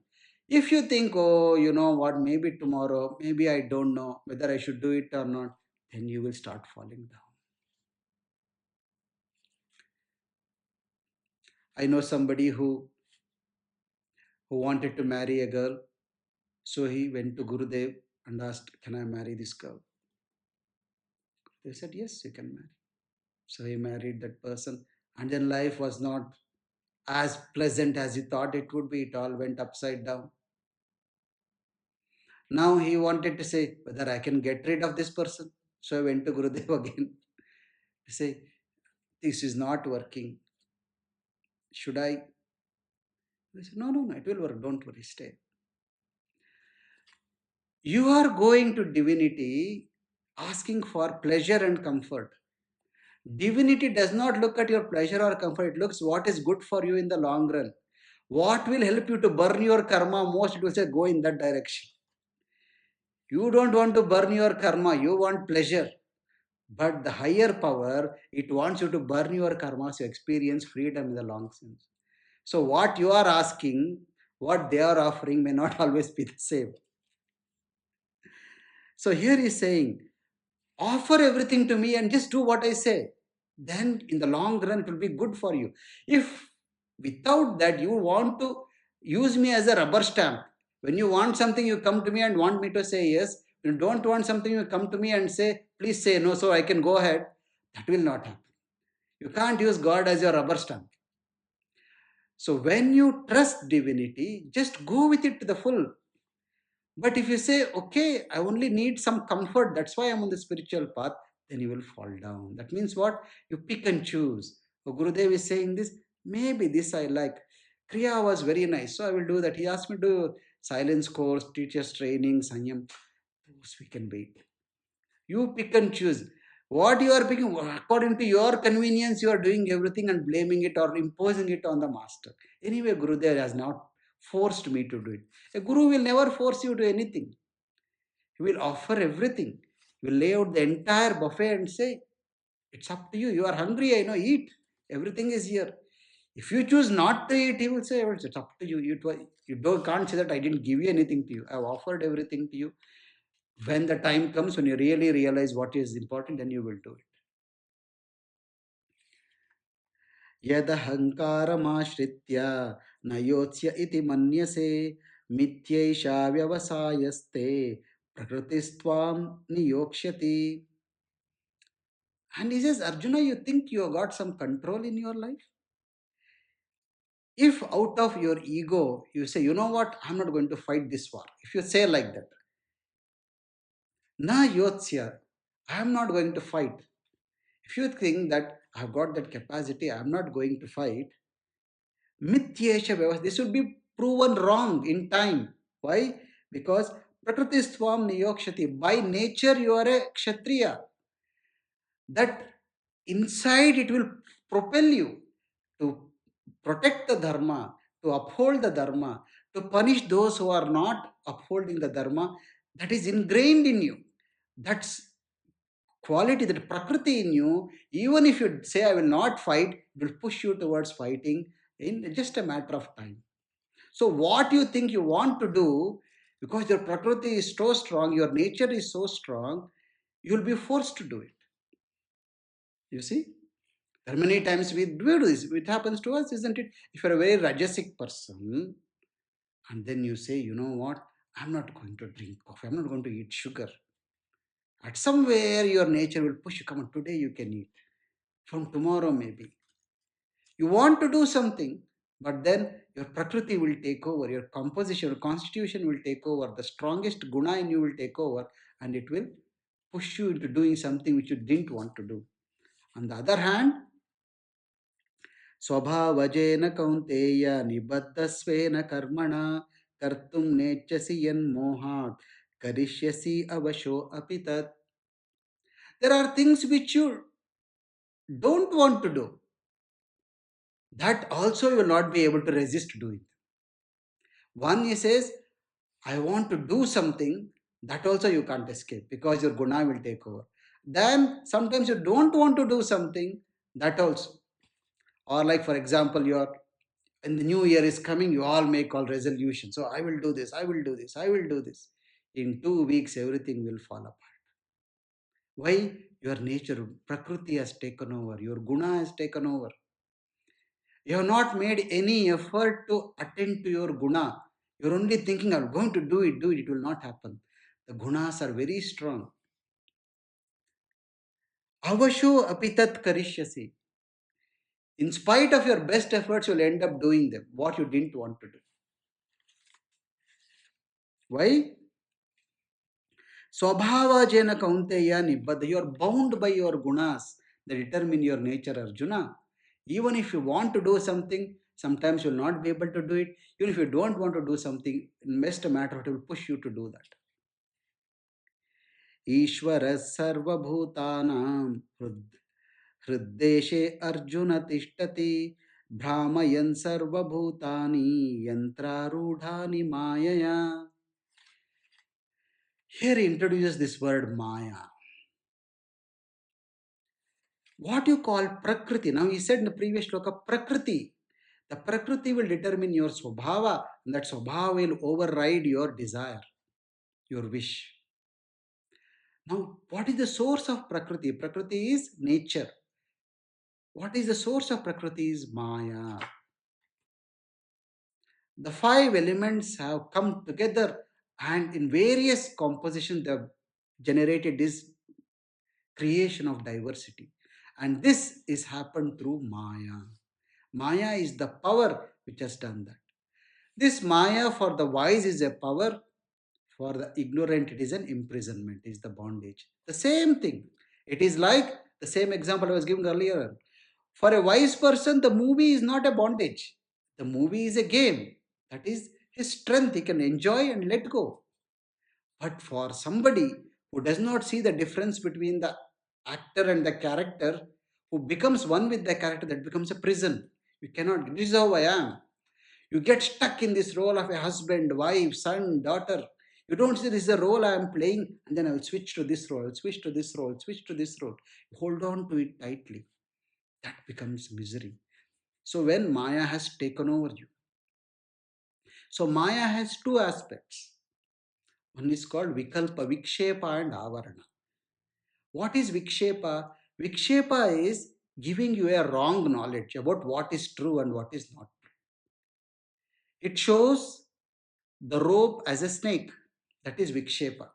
If you think, oh, you know what, maybe tomorrow, maybe I don't know whether I should do it or not, then you will start falling down. I know somebody who wanted to marry a girl. So he went to Gurudev and asked, can I marry this girl? They said, yes, you can marry. So he married that person. And then life was not as pleasant as he thought it would be. It all went upside down. Now he wanted to say whether I can get rid of this person. So I went to Gurudev again to say, this is not working. Should I? They said, no, no, no, it will work. Don't worry, stay. You are going to divinity asking for pleasure and comfort. Divinity does not look at your pleasure or comfort. It looks what is good for you in the long run. What will help you to burn your karma most? It will say, go in that direction. You don't want to burn your karma. You want pleasure. But the higher power, it wants you to burn your karma to experience freedom in the long sense. So what you are asking, what they are offering may not always be the same. So here he is saying, offer everything to me and just do what I say. Then in the long run, it will be good for you. If without that, you want to use me as a rubber stamp. When you want something, you come to me and want me to say yes. When you don't want something, you come to me and say, please say no, so I can go ahead. That will not happen. You can't use God as your rubber stamp. So when you trust divinity, just go with it to the full. But if you say, okay, I only need some comfort, that's why I'm on the spiritual path, then you will fall down. That means what? You pick and choose. So Gurudev is saying this, maybe this I like. Kriya was very nice, so I will do that. He asked me to do silence course, teachers training, Sanyam. Those we can wait. You pick and choose. What you are picking, according to your convenience, you are doing everything and blaming it or imposing it on the master. Anyway, Gurudev has not forced me to do it. A guru will never force you to anything. He will offer everything. He will lay out the entire buffet and say, it's up to you. You are hungry, I know, eat. Everything is here. If you choose not to eat, he will say, well, it's up to you. Can't say that I didn't give you anything to you. I have offered everything to you. When the time comes, when you really realize what is important, then you will do it. यदहङ्कारमाश्रित्य न योत्स्य इति मन्यसे मिथ्यैषा व्यवसायस्ते प्रकृतिस्त्वां नियोक्ष्यति. And he says, Arjuna, you think you have got some control in your life? If out of your ego you say, you know what, I'm not going to fight this war. If you say like that, na yotsya, I'm not going to fight. If you think that I've got that capacity, I'm not going to fight, Mithyesha Vyavastha. This will be proven wrong in time. Why? Because Prakriti Swam Niyokshati. By nature, you are a Kshatriya. That inside it will propel you to protect the Dharma, to uphold the Dharma, to punish those who are not upholding the Dharma. That is ingrained in you. That's quality, that Prakriti in you. Even if you say, I will not fight, it will push you towards fighting in just a matter of time. So, what you think you want to do, because your Prakriti is so strong, your nature is so strong, you'll be forced to do it. You see? There are many times we do this. It happens to us, isn't it? If you're a very Rajasic person, and then you say, you know what? I'm not going to drink coffee. I'm not going to eat sugar. At somewhere, your nature will push you. Come on, today you can eat. From tomorrow, maybe. You want to do something, but then your prakriti will take over, your composition, your constitution will take over, the strongest guna in you will take over, and it will push you into doing something which you didn't want to do. On the other hand, स्वभावजेन कौन्तेय निबद्धस्वेन कर्मणा कर्तुं नेच्छसि यन्मोहात् करिष्यसि अवशो अपि तत्. There are things which you don't want to do. That also you will not be able to resist doing. One he says, I want to do something, that also you can't escape because your guna will take over. Then sometimes you don't want to do something, that also. Or like for example, you're and the new year is coming, you all make all resolutions. So I will do this, I will do this, I will do this. In 2 weeks, everything will fall apart. Why? Your nature, Prakriti has taken over, your guna has taken over. You have not made any effort to attend to your guna. You're only thinking, I'm going to do it, it will not happen. The gunas are very strong. Avasho apitat karishyasi. In spite of your best efforts, you'll end up doing them, what you didn't want to do. Why? Swabhava jena kaunteya nibbadha. You are bound by your gunas that determine your nature, Arjuna. Even if you want to do something, sometimes you'll not be able to do it. Even if you don't want to do something, in best matter, it will push you to do that. ईश्वरः सर्वभूतानां हृद्देशे अर्जुन तिष्ठति भ्रामयन् सर्वभूतानि यन्त्रारूढानि मायया. Here he introduces this word Maya. What you call Prakriti. Now he said in the previous shloka, Prakriti. The Prakriti will determine your Swabhava, and that Swabhava will override your desire, your wish. Now, what is the source of Prakriti? Prakriti is nature. What is the source of Prakriti is Maya. The five elements have come together and in various compositions they have generated this creation of diversity. And this is happened through Maya. Maya is the power which has done that. This Maya for the wise is a power, for the ignorant it is an imprisonment, is the bondage. The same thing. It is like the same example I was giving earlier. For a wise person, the movie is not a bondage. The movie is a game. That is his strength. He can enjoy and let go. But for somebody who does not see the difference between the actor and the character, who becomes one with the character, that becomes a prison. You cannot, this is how I am. You get stuck in this role of a husband, wife, son, daughter. You don't see this is a role I am playing, and then I will switch to this role, switch to this role, switch to this role. Hold on to it tightly. That becomes misery. So when Maya has taken over you, so Maya has two aspects. One is called Vikalpa, Vikshepa and Avarana. What is Vikshepa? Vikshepa is giving you a wrong knowledge about what is true and what is not. It shows the rope as a snake. That is Vikshepa.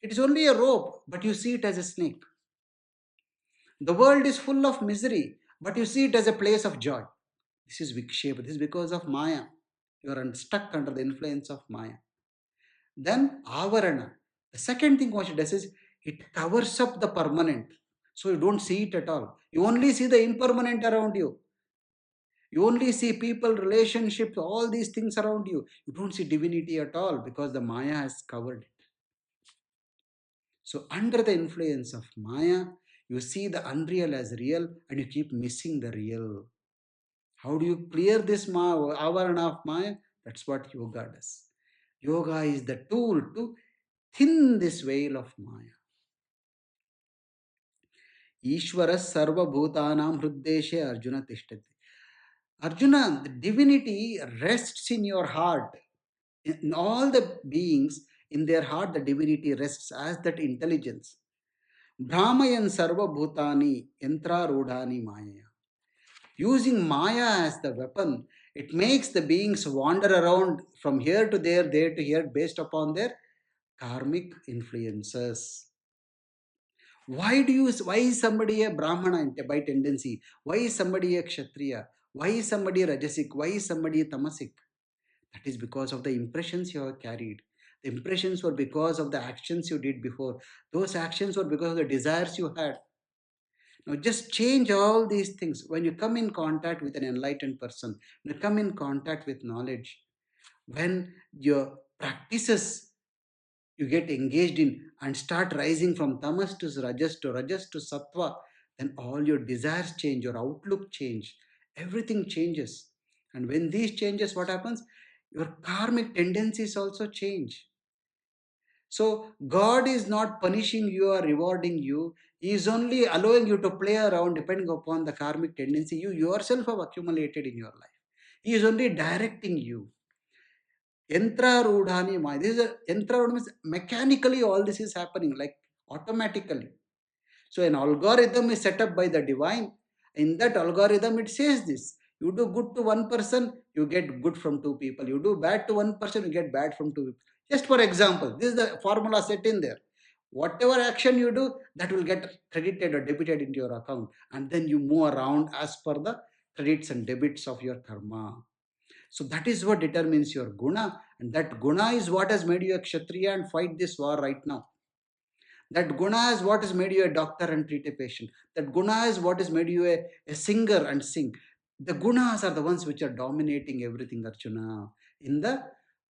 It is only a rope, but you see it as a snake. The world is full of misery, but you see it as a place of joy. This is Vikshepa. This is because of Maya. You are stuck under the influence of Maya. Then Avarana. The second thing what it does is it covers up the permanent. So you don't see it at all. You only see the impermanent around you. You only see people, relationships, all these things around you. You don't see divinity at all because the Maya has covered it. So under the influence of Maya, you see the unreal as real and you keep missing the real. How do you clear this avarana of Maya? That's what yoga does. Yoga is the tool to thin this veil of Maya. Ishvara sarva bhutanam hruddeshe Arjuna tishtati. Arjuna, the divinity rests in your heart. In all the beings, in their heart, the divinity rests as that intelligence. Brahmayan sarva bhutani yantra rudhani maya. Using Maya as the weapon, it makes the beings wander around from here to there to here based upon their karmic influences. Why is somebody a Brahmana by tendency? Why is somebody a Kshatriya? Why is somebody a Rajasic? Why is somebody a Tamasic? That is because of the impressions you have carried. The impressions were because of the actions you did before. Those actions were because of the desires you had. Now, just change all these things. When you come in contact with an enlightened person, when you come in contact with knowledge, when your practices you get engaged in and start rising from tamas to rajas to sattva, then all your desires change, your outlook change, everything changes. And when these changes, what happens? Your karmic tendencies also change. So God is not punishing you or rewarding you. He is only allowing you to play around depending upon the karmic tendency you yourself have accumulated in your life. He is only directing you. Yantra Rudhani Maya. This is a Yantra Rudhani means mechanically all this is happening, like automatically. So an algorithm is set up by the divine. In that algorithm, it says this. You do good to one person, you get good from two people. You do bad to one person, you get bad from two people. Just for example, this is the formula set in there. Whatever action you do, that will get credited or debited into your account. And then you move around as per the credits and debits of your karma. So that is what determines your guna. And that guna is what has made you a kshatriya and fight this war right now. That guna is what has made you a doctor and treat a patient. That guna is what has made you a singer and sing. The gunas are the ones which are dominating everything, Arjuna, in the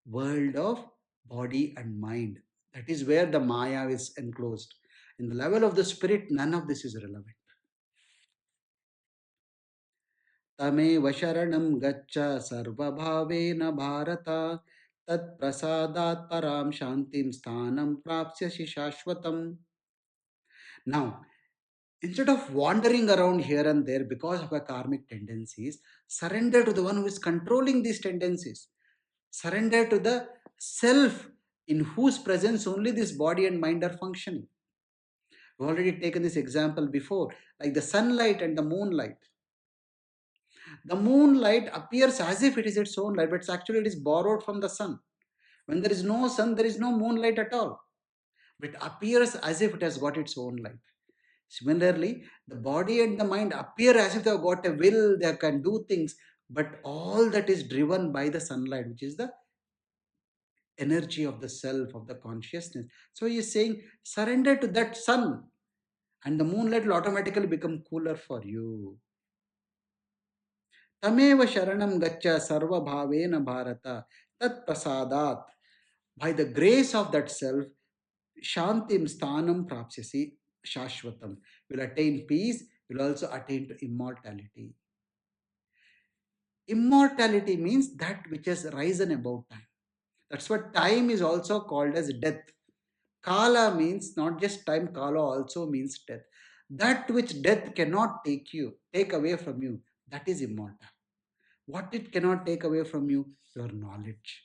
world of body and mind. That is where the Maya is enclosed. In the level of the spirit, none of this is relevant. तमेव शरणं गच्छ सर्वभावेन भारत तत्प्रसादात् परां शान्तिं स्थानं प्राप्स्यसि शाश्वतम्. Now, instead of wandering around here and there because of our karmic tendencies, surrender to the one who is controlling these tendencies. Surrender to the self in whose presence only this body and mind are functioning. We've already taken this example before, like the sunlight and the moonlight. The moonlight appears as if it is its own light, but actually it is borrowed from the sun. When there is no sun, there is no moonlight at all. But it appears as if it has got its own light. Similarly, the body and the mind appear as if they have got a will, they can do things, but all that is driven by the sunlight, which is the energy of the self, of the consciousness. So he is saying, surrender to that sun, and the moonlight will automatically become cooler for you. Tameva sharanam gaccha sarva bhavena bharata tat prasadat. By the grace of that self, shantim sthanam prapsyasi shashvatam. Will attain peace, will also attain to immortality. Immortality means that which has risen above time. That's what time is also called as death. Kala means not just time, Kala also means death. That which death cannot take away from you, that is immortal. What it cannot take away from you? Your knowledge,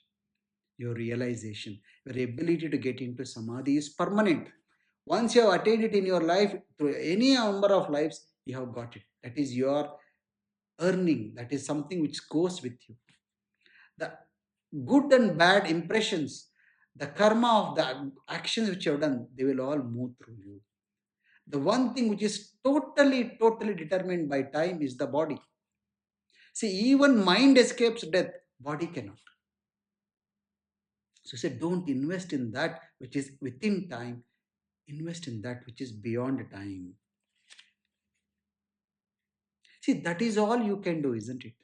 your realization, your ability to get into samadhi is permanent. Once you have attained it in your life, through any number of lives, you have got it. That is your earning. That is something which goes with you. The good and bad impressions, the karma of the actions which you have done, they will all move through you. The one thing which is totally determined by time is the body. See, even mind escapes death, body cannot. So say, don't invest in that which is within time, invest in that which is beyond time. See, that is all you can do, isn't it?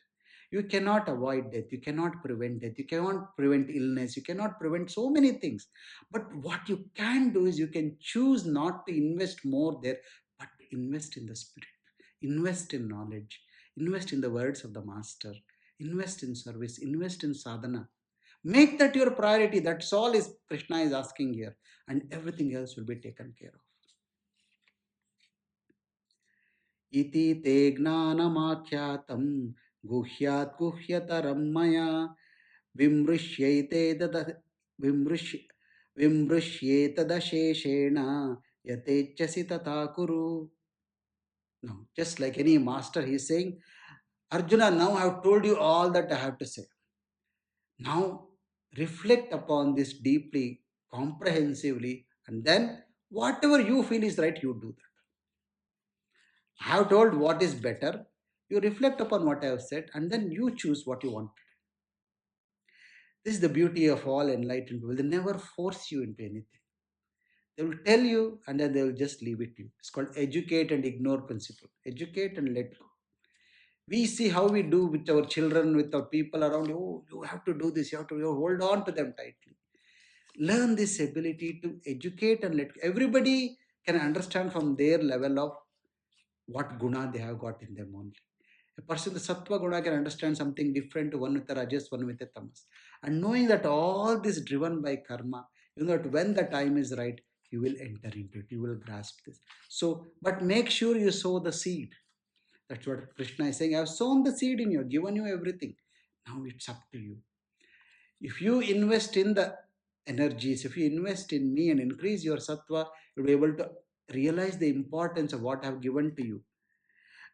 You cannot avoid death, you cannot prevent death, you cannot prevent illness, you cannot prevent so many things. But what you can do is you can choose not to invest more there, but invest in the spirit, invest in knowledge, invest in the words of the master, invest in service, invest in sadhana. Make that your priority. That's all is Krishna is asking here, and everything else will be taken care of. इति ते ज्ञानमाख्यातं गुह्यात् गुह्यतरं मया विमृश्यैते विमृश्य विमृश्येतदशेषेण यथेच्छसि तथा कुरु. Now, just like any master, he is saying, Arjuna, now I have told you all that I have to say. Now, reflect upon this deeply, comprehensively, and then whatever you feel is right, you do that. I have told what is better. You reflect upon what I have said, and then you choose what you want. This is the beauty of all enlightened people. They never force you into anything. They will tell you and then they will just leave it to you. It's called educate and ignore principle. Educate and let go. We see how we do with our children, with our people around you. Oh, you have to do this, you have to, you hold on to them tightly. Learn this ability to educate and let go. Everybody can understand from their level of what guna they have got in them only. A person with sattva guna can understand something different, one with a rajas, one with a tamas. And knowing that all this driven by karma, you know that when the time is right, you will enter into it, you will grasp this. So, but make sure you sow the seed. That's what Krishna is saying. I have sown the seed in you, given you everything. Now it's up to you. If you invest in the energies, if you invest in me and increase your sattva, you'll be able to realize the importance of what I have given to you.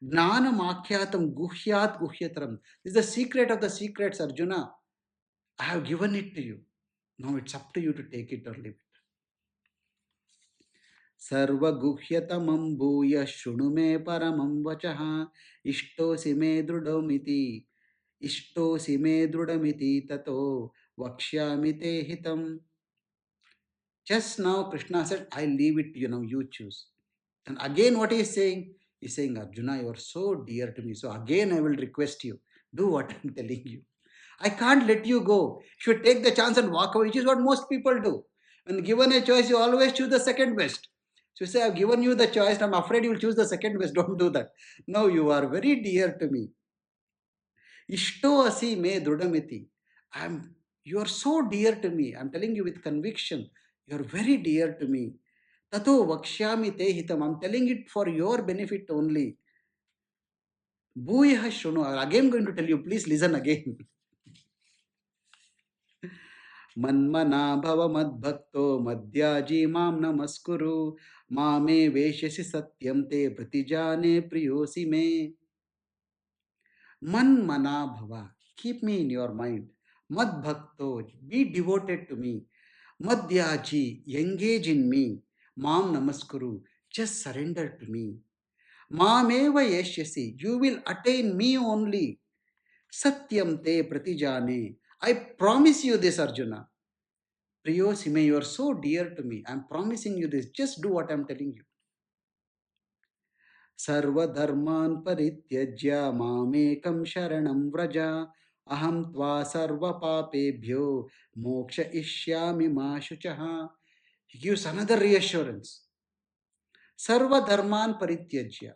Gnanam akyatam guhyat guhyataram. This is the secret of the secrets, Arjuna. I have given it to you. Now it's up to you to take it or leave it. Sarvaguhyatamam bhuya shrunu me paramam vachaha ishtosi me drudamiti ishtosi me drudamiti tato vakshyami te hitam. Just now Krishna said, I leave it to you, now you choose. And again what he is saying? He is saying, Arjuna, you are so dear to me. So again I will request you, do what I am telling you. I can't let you go. You should take the chance and walk away, which is what most people do. When given a choice, you always choose the second best. So you say, I've given you the choice, and I'm afraid you will choose the second best. Don't do that. No, you are very dear to me. Ishto asi me drudamiti. You are so dear to me. I'm telling you with conviction. You are very dear to me. Tato vakshyami te hitam. I'm telling it for your benefit only. Bhuyah shruno. Again I'm going to tell you, please listen again. मन्मना भव मद्भक्तो मद्याजी मां नमस्कुरु मामे वेश्यसि सत्यं ते प्रतिजाने प्रियोसि मे. Manmana bhava, keep me in your mind. Madbhakto, be devoted to me. Madhyaji, engage in me. Mam namaskuru, just surrender to me. Mameva yeshyasi, you will attain me only. Satyam te pratijane, I promise you this, Arjuna. Priyosime, you are so dear to me. I'm promising you this. Just do what I'm telling you. Sarvadharman parityajya mamekam sharanam vraja aham tva sarva papebhyo moksha ishyami ma shuchaha. He gives another reassurance. Sarvadharman parityajya.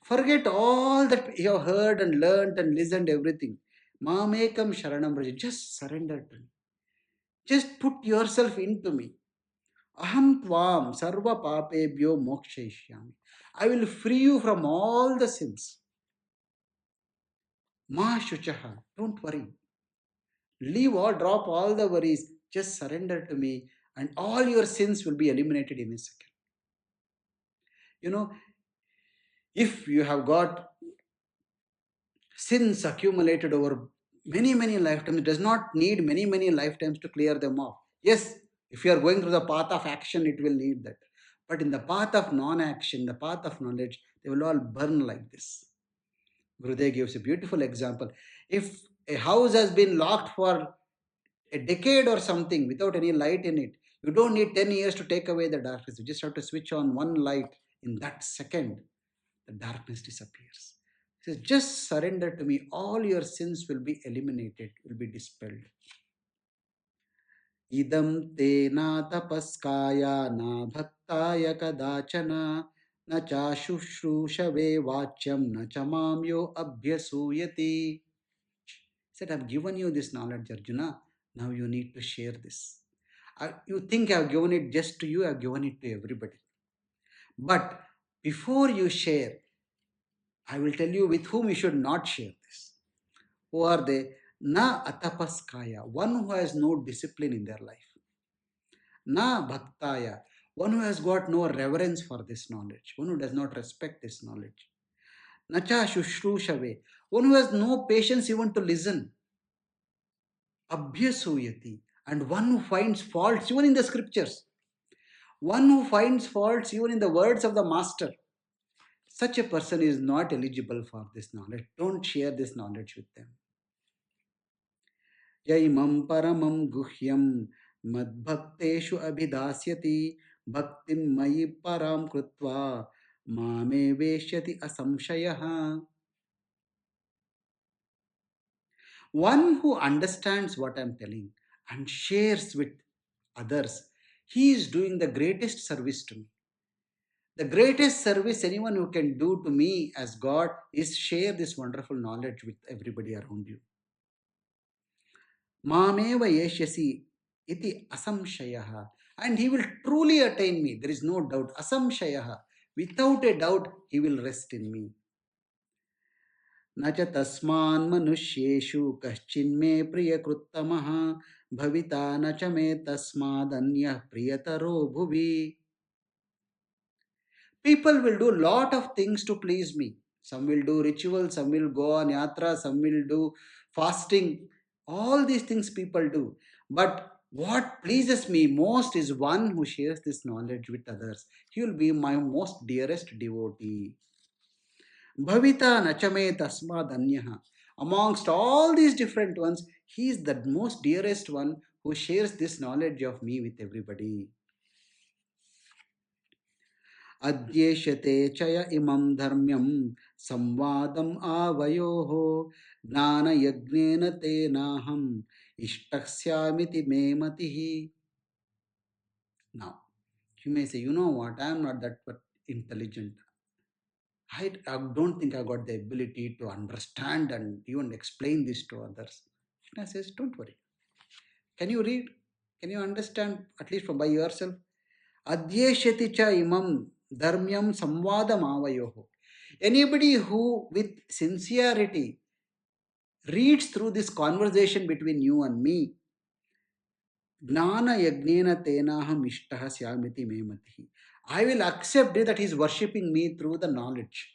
Forget all that you have heard and learned and listened everything. Mamekam sharanam vraja. Just surrender to me. Just put yourself into me. Aham tvam sarva papebhyo mokshayishyami. I will free you from all the sins. Ma shuchaha. Don't worry. Leave all, drop all the worries. Just surrender to me, and all your sins will be eliminated in a second. You know, if you have got sins accumulated over many, many lifetimes, it does not need many, many lifetimes to clear them off. Yes, if you are going through the path of action, it will need that. But in the path of non-action, the path of knowledge, they will all burn like this. Gurudev gives a beautiful example. If a house has been locked for a decade or something without any light in it, you don't need 10 years to take away the darkness. You just have to switch on one light. In that second, the darkness disappears. He says, just surrender to me. All your sins will be eliminated, will be dispelled. Idam te na tapaskaya na bhaktaya kadachana na cha shushrusave vachyam na chamamyo abhyasuyati. Said, I've given you this knowledge, Arjuna. Now you need to share this. You think I've given it just to you, I've given it to everybody. But before you share, I will tell you with whom you should not share this. Who are they? Na atapaskaya, one who has no discipline in their life. Na bhaktaya, one who has got no reverence for this knowledge, one who does not respect this knowledge. Nacha shushrushave, one who has no patience even to listen. Abhyasuyati, and one who finds faults even in the scriptures. One who finds faults even in the words of the master. Such a person is not eligible for this knowledge. Don't share this knowledge with them. Yaimam paramam guhyam madbhakteshu abhidasyati bhaktim mayi param krutva mame veshyati asamshayah. One who understands what I'm telling and shares with others, he is doing the greatest service to me. The greatest service anyone who can do to me as God is share this wonderful knowledge with everybody around you. Mameva yeshyasi iti asamshayah. And he will truly attain me. There is no doubt. Asamshayah. Without a doubt, he will rest in me. न च तस्मान् मनुष्येषु कश्चिन्मे प्रियकृत्तमः भविता न च मे तस्मादन्यः प्रियतरो भुवि. People will do lot of things to please me. Some will do rituals, some will go on yatra, some will do fasting. All these things people do. But what pleases me most is one who shares this knowledge with others. He will be my most dearest devotee. Bhavita nachame tasmad anyaha. Amongst all these different ones, he is the most dearest one who shares this knowledge of me with everybody. Adyeshate chaya imam dharmyam samvadam avayoho gnana yagnena te naham ishtaksyamiti me matihi. Now, you may say, you know what, I am not that intelligent. I don't think I got the ability to understand and even explain this to others. Krishna says, don't worry. Can you read? Can you understand at least by yourself? Adyeshati cha imam dharmyam samvadam avayoho. Anybody who with sincerity reads through this conversation between you and me, gnana yagnena tenaham ishtaha syamiti mematihi. I will accept that he is worshipping me through the knowledge.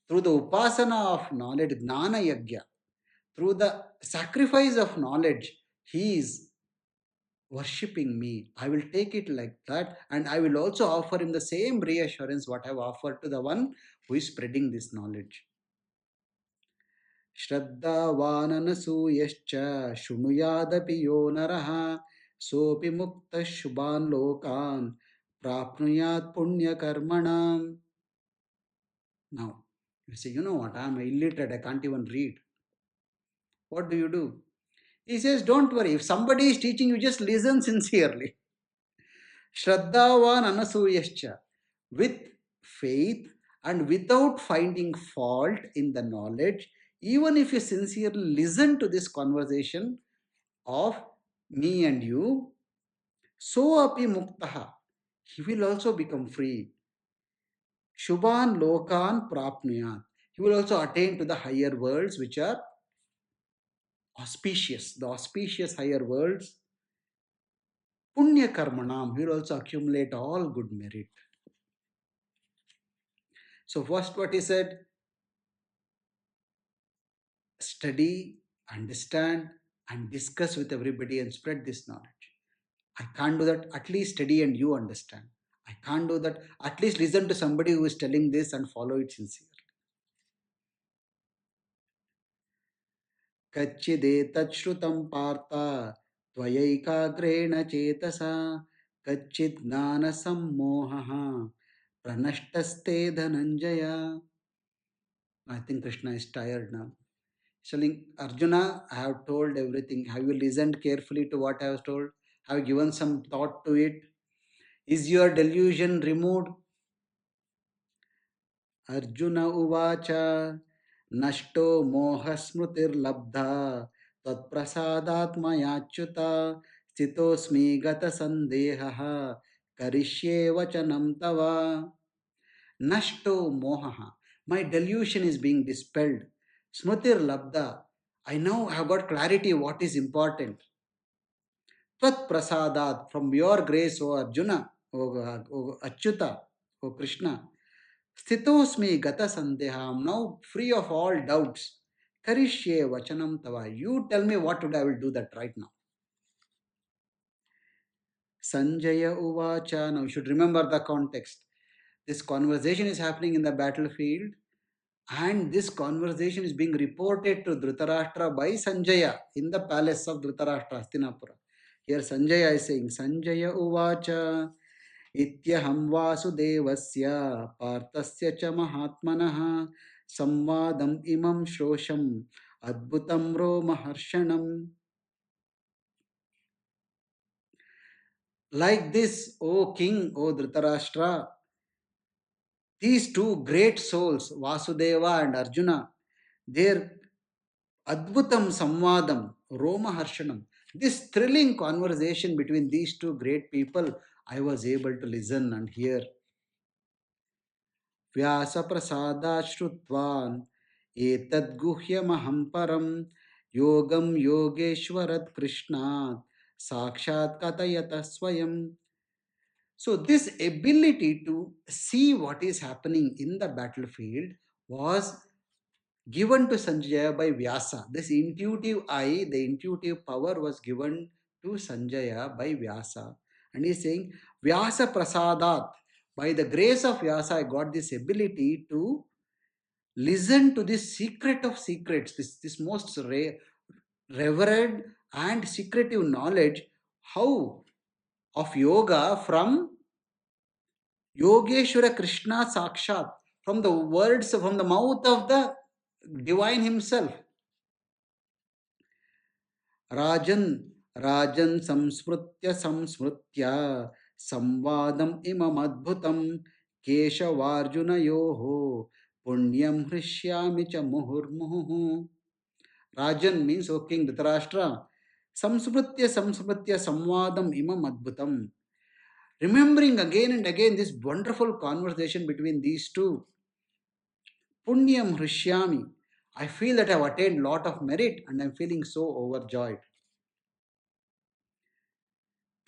Through the upasana of knowledge, gnana yagya, through the sacrifice of knowledge, he is worshipping me. I will take it like that, and I will also offer him the same reassurance what I have offered to the one who is spreading this knowledge. Shraddhavananasuyascha shunuyadapi yo naraha sopi mukta shubhan lokan prapnuyat punya karmanam. Now, you say, you know what, I am illiterate, I can't even read. What do? He says, don't worry. If somebody is teaching you, just listen sincerely. Shraddhavan anasuyascha. With faith and without finding fault in the knowledge, even if you sincerely listen to this conversation of me and you, so api muktaha. He will also become free. Shubhan lokan prapnuyat. He will also attain to the higher worlds which are auspicious. The auspicious higher worlds. Punya karmanam, he will also accumulate all good merit. So first what he said, study, understand and discuss with everybody and spread this knowledge. I can't do that, at least study and you understand. I can't do that, at least listen to somebody who is telling this and follow it sincerely. Kachchidetat shrutam partha tvayaiकाग्रेण चेतसा kachchid gnana sammohaha pranashtaste dhananjaya. I think Krishna is tired now. Telling Arjuna, I have told everything. Have you listened carefully to what I have told? Have you given some thought to it? Is your delusion removed? Arjuna uvacha nashto moha smrutir labdha tat prasadatmayachyuta stitosmi gata sandehaha karishye vachanam tava. Nashto mohaha. My delusion is being dispelled. Smrutir labda. I now have got clarity what is important. Tvat prasadat. From your grace, O Arjuna, O Achyuta, O Krishna. Sthitosmi gata sandeha. I am now free of all doubts. Karishye vachanam tava. You tell me what I will do that right now. Sanjaya uvacha. Now you should remember the context. This conversation is happening in the battlefield. And this conversation is being reported to Dhritarashtra by Sanjaya in the palace of Dhritarashtra, Hastinapura. Here Sanjaya is saying, Sanjaya Uvacha, इत्यहं वासुदेवस्य पार्थस्य च महात्मनः संवादम् इमं श्रोषम् adbhutam romaharshanam. Like this, O king, O Dhritarashtra, these two great souls, Vasudeva and Arjuna, their adbhutam samvadam, romaharshanam, this thrilling conversation between these two great people, I was able to listen and hear. व्यासप्रसादात् श्रुत्वान् एतद्गुह्यमहं परं योगं योगेश्वरात् कृष्णात् साक्षात् कथयतः स्वयं. So this ability to see what is happening in the battlefield was given to Sanjaya by Vyasa. This intuitive eye, the intuitive power was given to Sanjaya by Vyasa. And he is saying, Vyasa Prasadat, by the grace of Vyasa, I got this ability to listen to this secret of secrets, this most revered and secretive knowledge, how of yoga from Yogeshwara Krishna Sakshat, from the words, from the mouth of the divine himself. Rajan, Rajan Samsmritya Samsmritya Samvadam Imam Adbhutam Keshavarjuna Yoho Punyam Hrishyami Cha Muhurmuhu. Rajan means, O King Dhritarashtra, Samsmritya Samsmritya Samvadam Imam Adbhutam. Remembering again and again this wonderful conversation between these two, Punyam Hrishyami. I feel that I have attained lot of merit and I am feeling so overjoyed.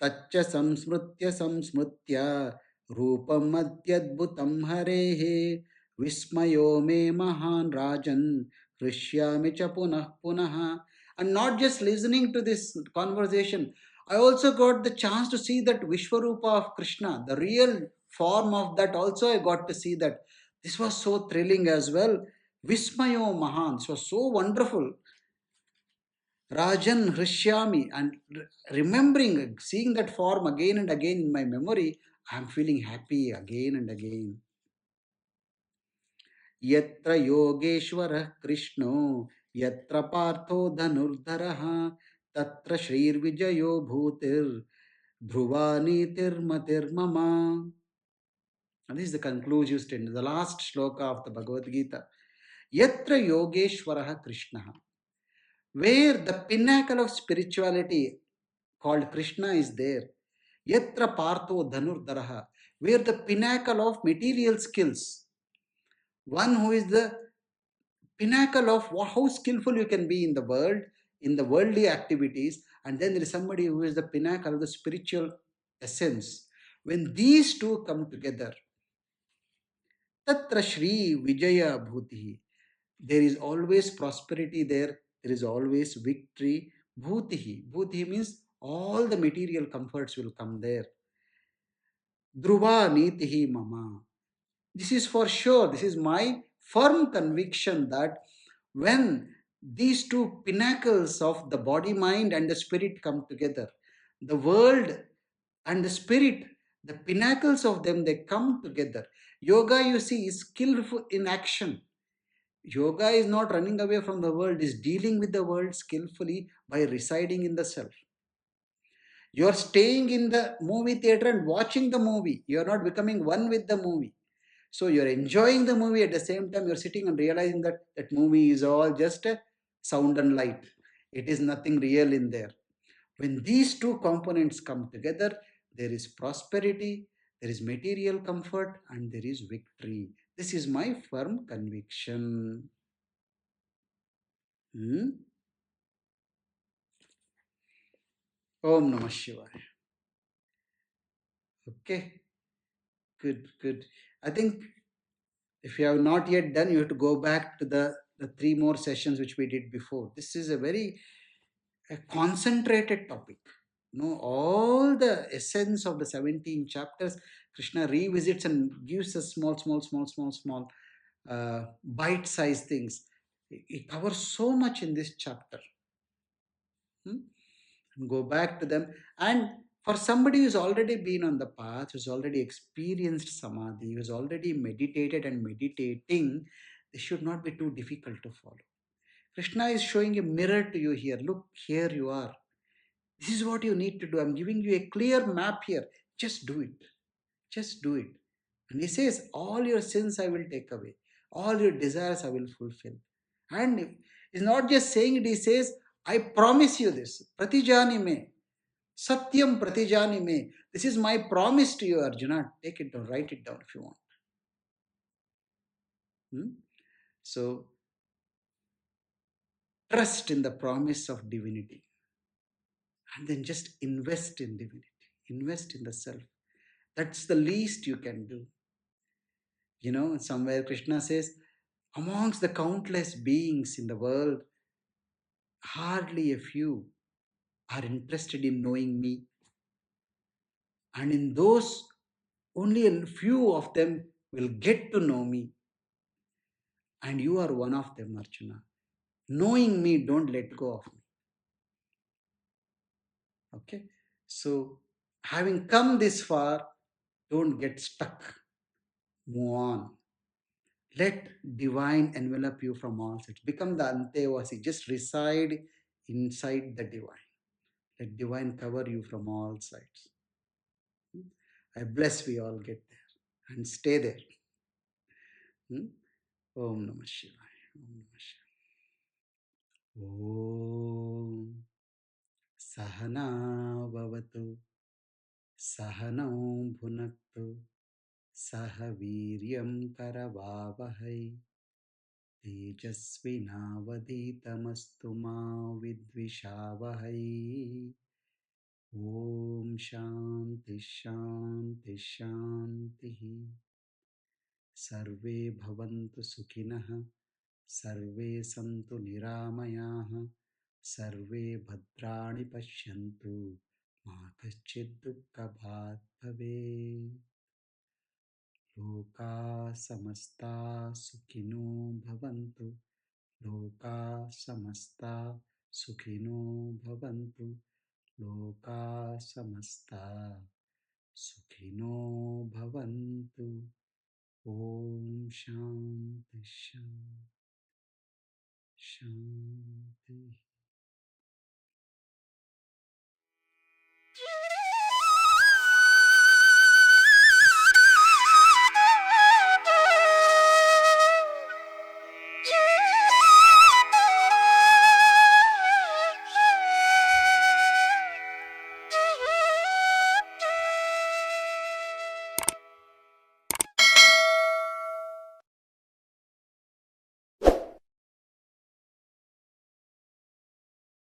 तच्च संस्मृत्य संस्मृत्य रूपम अत्यद्भुतं हरेः विस्मयो मे महान् राजन् हृष्यामि च पुनः पुनः. And not just listening to this conversation, I also got the chance to see that Vishwarupa of Krishna, the real form of that also I got to see that. This was so thrilling as well. Vismayo Mahan, this was so wonderful. Rajan Hrishyami, and remembering, seeing that form again and again in my memory, I am feeling happy again and again. Yatra Yogeshwara Krishno, Yatra Partho Dhanurdharaha, Tatra Shrir Vijayo Bhutir, Dhruvani Tirmatir Mama. And this is the conclusive statement, the last shloka of the Bhagavad Gita. Yatra Yogeshwara Krishna, where the pinnacle of spirituality called Krishna is there. Yatra Partho Dhanurdharaha, where the pinnacle of material skills, one who is the pinnacle of how skillful you can be in the world, in the worldly activities, and then there is somebody who is the pinnacle of the spiritual essence. When these two come together, Tatra Shri Vijaya Bhuti, there is always prosperity there, there is always victory. Bhutihi, Bhutihi means all the material comforts will come there. Dhruva Nitihi Mama. This is for sure. This is my firm conviction that when these two pinnacles of the body, mind, and the spirit come together, the world and the spirit, the pinnacles of them, they come together. Yoga, you see, is skillful in action. Yoga is not running away from the world, is dealing with the world skillfully by residing in the self. You are staying in the movie theater and watching the movie. You are not becoming one with the movie. So you're enjoying the movie, at the same time you're sitting and realizing that that movie is all just a sound and light. It is nothing real in there. When these two components come together, there is prosperity, there is material comfort, and there is victory. This is my firm conviction. Om Namah Shivaya. Okay, good, good. I think if you have not yet done, you have to go back to the three more sessions which we did before. This is a very concentrated topic. All the essence of the 17 chapters, Krishna revisits and gives us small bite-sized things. It covers so much in this chapter. Go back to them. And For somebody who's already been on the path, who's already experienced samadhi, who's already meditated and meditating, this should not be too difficult to follow. Krishna is showing a mirror to you here. Look, here you are. This is what you need to do. I'm giving you a clear map here. Just do it. Just do it. And he says, all your sins I will take away. All your desires I will fulfill. And he's not just saying it, he says, I promise you this. Pratijani me. Satyam pratijani me. This is my promise to you, Arjuna. Take it down, write it down if you want. Hmm? So, trust in the promise of divinity. And then just invest in divinity. Invest in the self. That's the least you can do. Somewhere Krishna says, amongst the countless beings in the world, hardly a few are interested in knowing me. And in those, only a few of them will get to know me. And you are one of them, Arjuna. Knowing me, don't let go of me. Okay? So, having come this far, don't get stuck. Move on. Let divine envelop you from all sides. Become the Antevasi. Just reside inside the divine. Let divine cover you from all sides. I bless we all get there and stay there. Hmm? Om Namah Shivaya. Om Namah Shivaya. Om Sahana Bhavatu Sahano Bhunaktu Saha Viryam Karavavahai Tejasvinavaditamastu Ma Vidvishavahai. Om Shanti Shanti Shanti. Sarve Bhavantu Sukhinah. Sarve Santu Niramayaha. Sarve Bhadrani Pashyantu. Ma Kaschid Dukkha Bhat Bhave. Loka Samasta Sukhino Bhavantu. Loka Samasta Sukhino Bhavantu. Loka Samasta Sukhino Bhavantu. Om Shanti Shanti Shanti.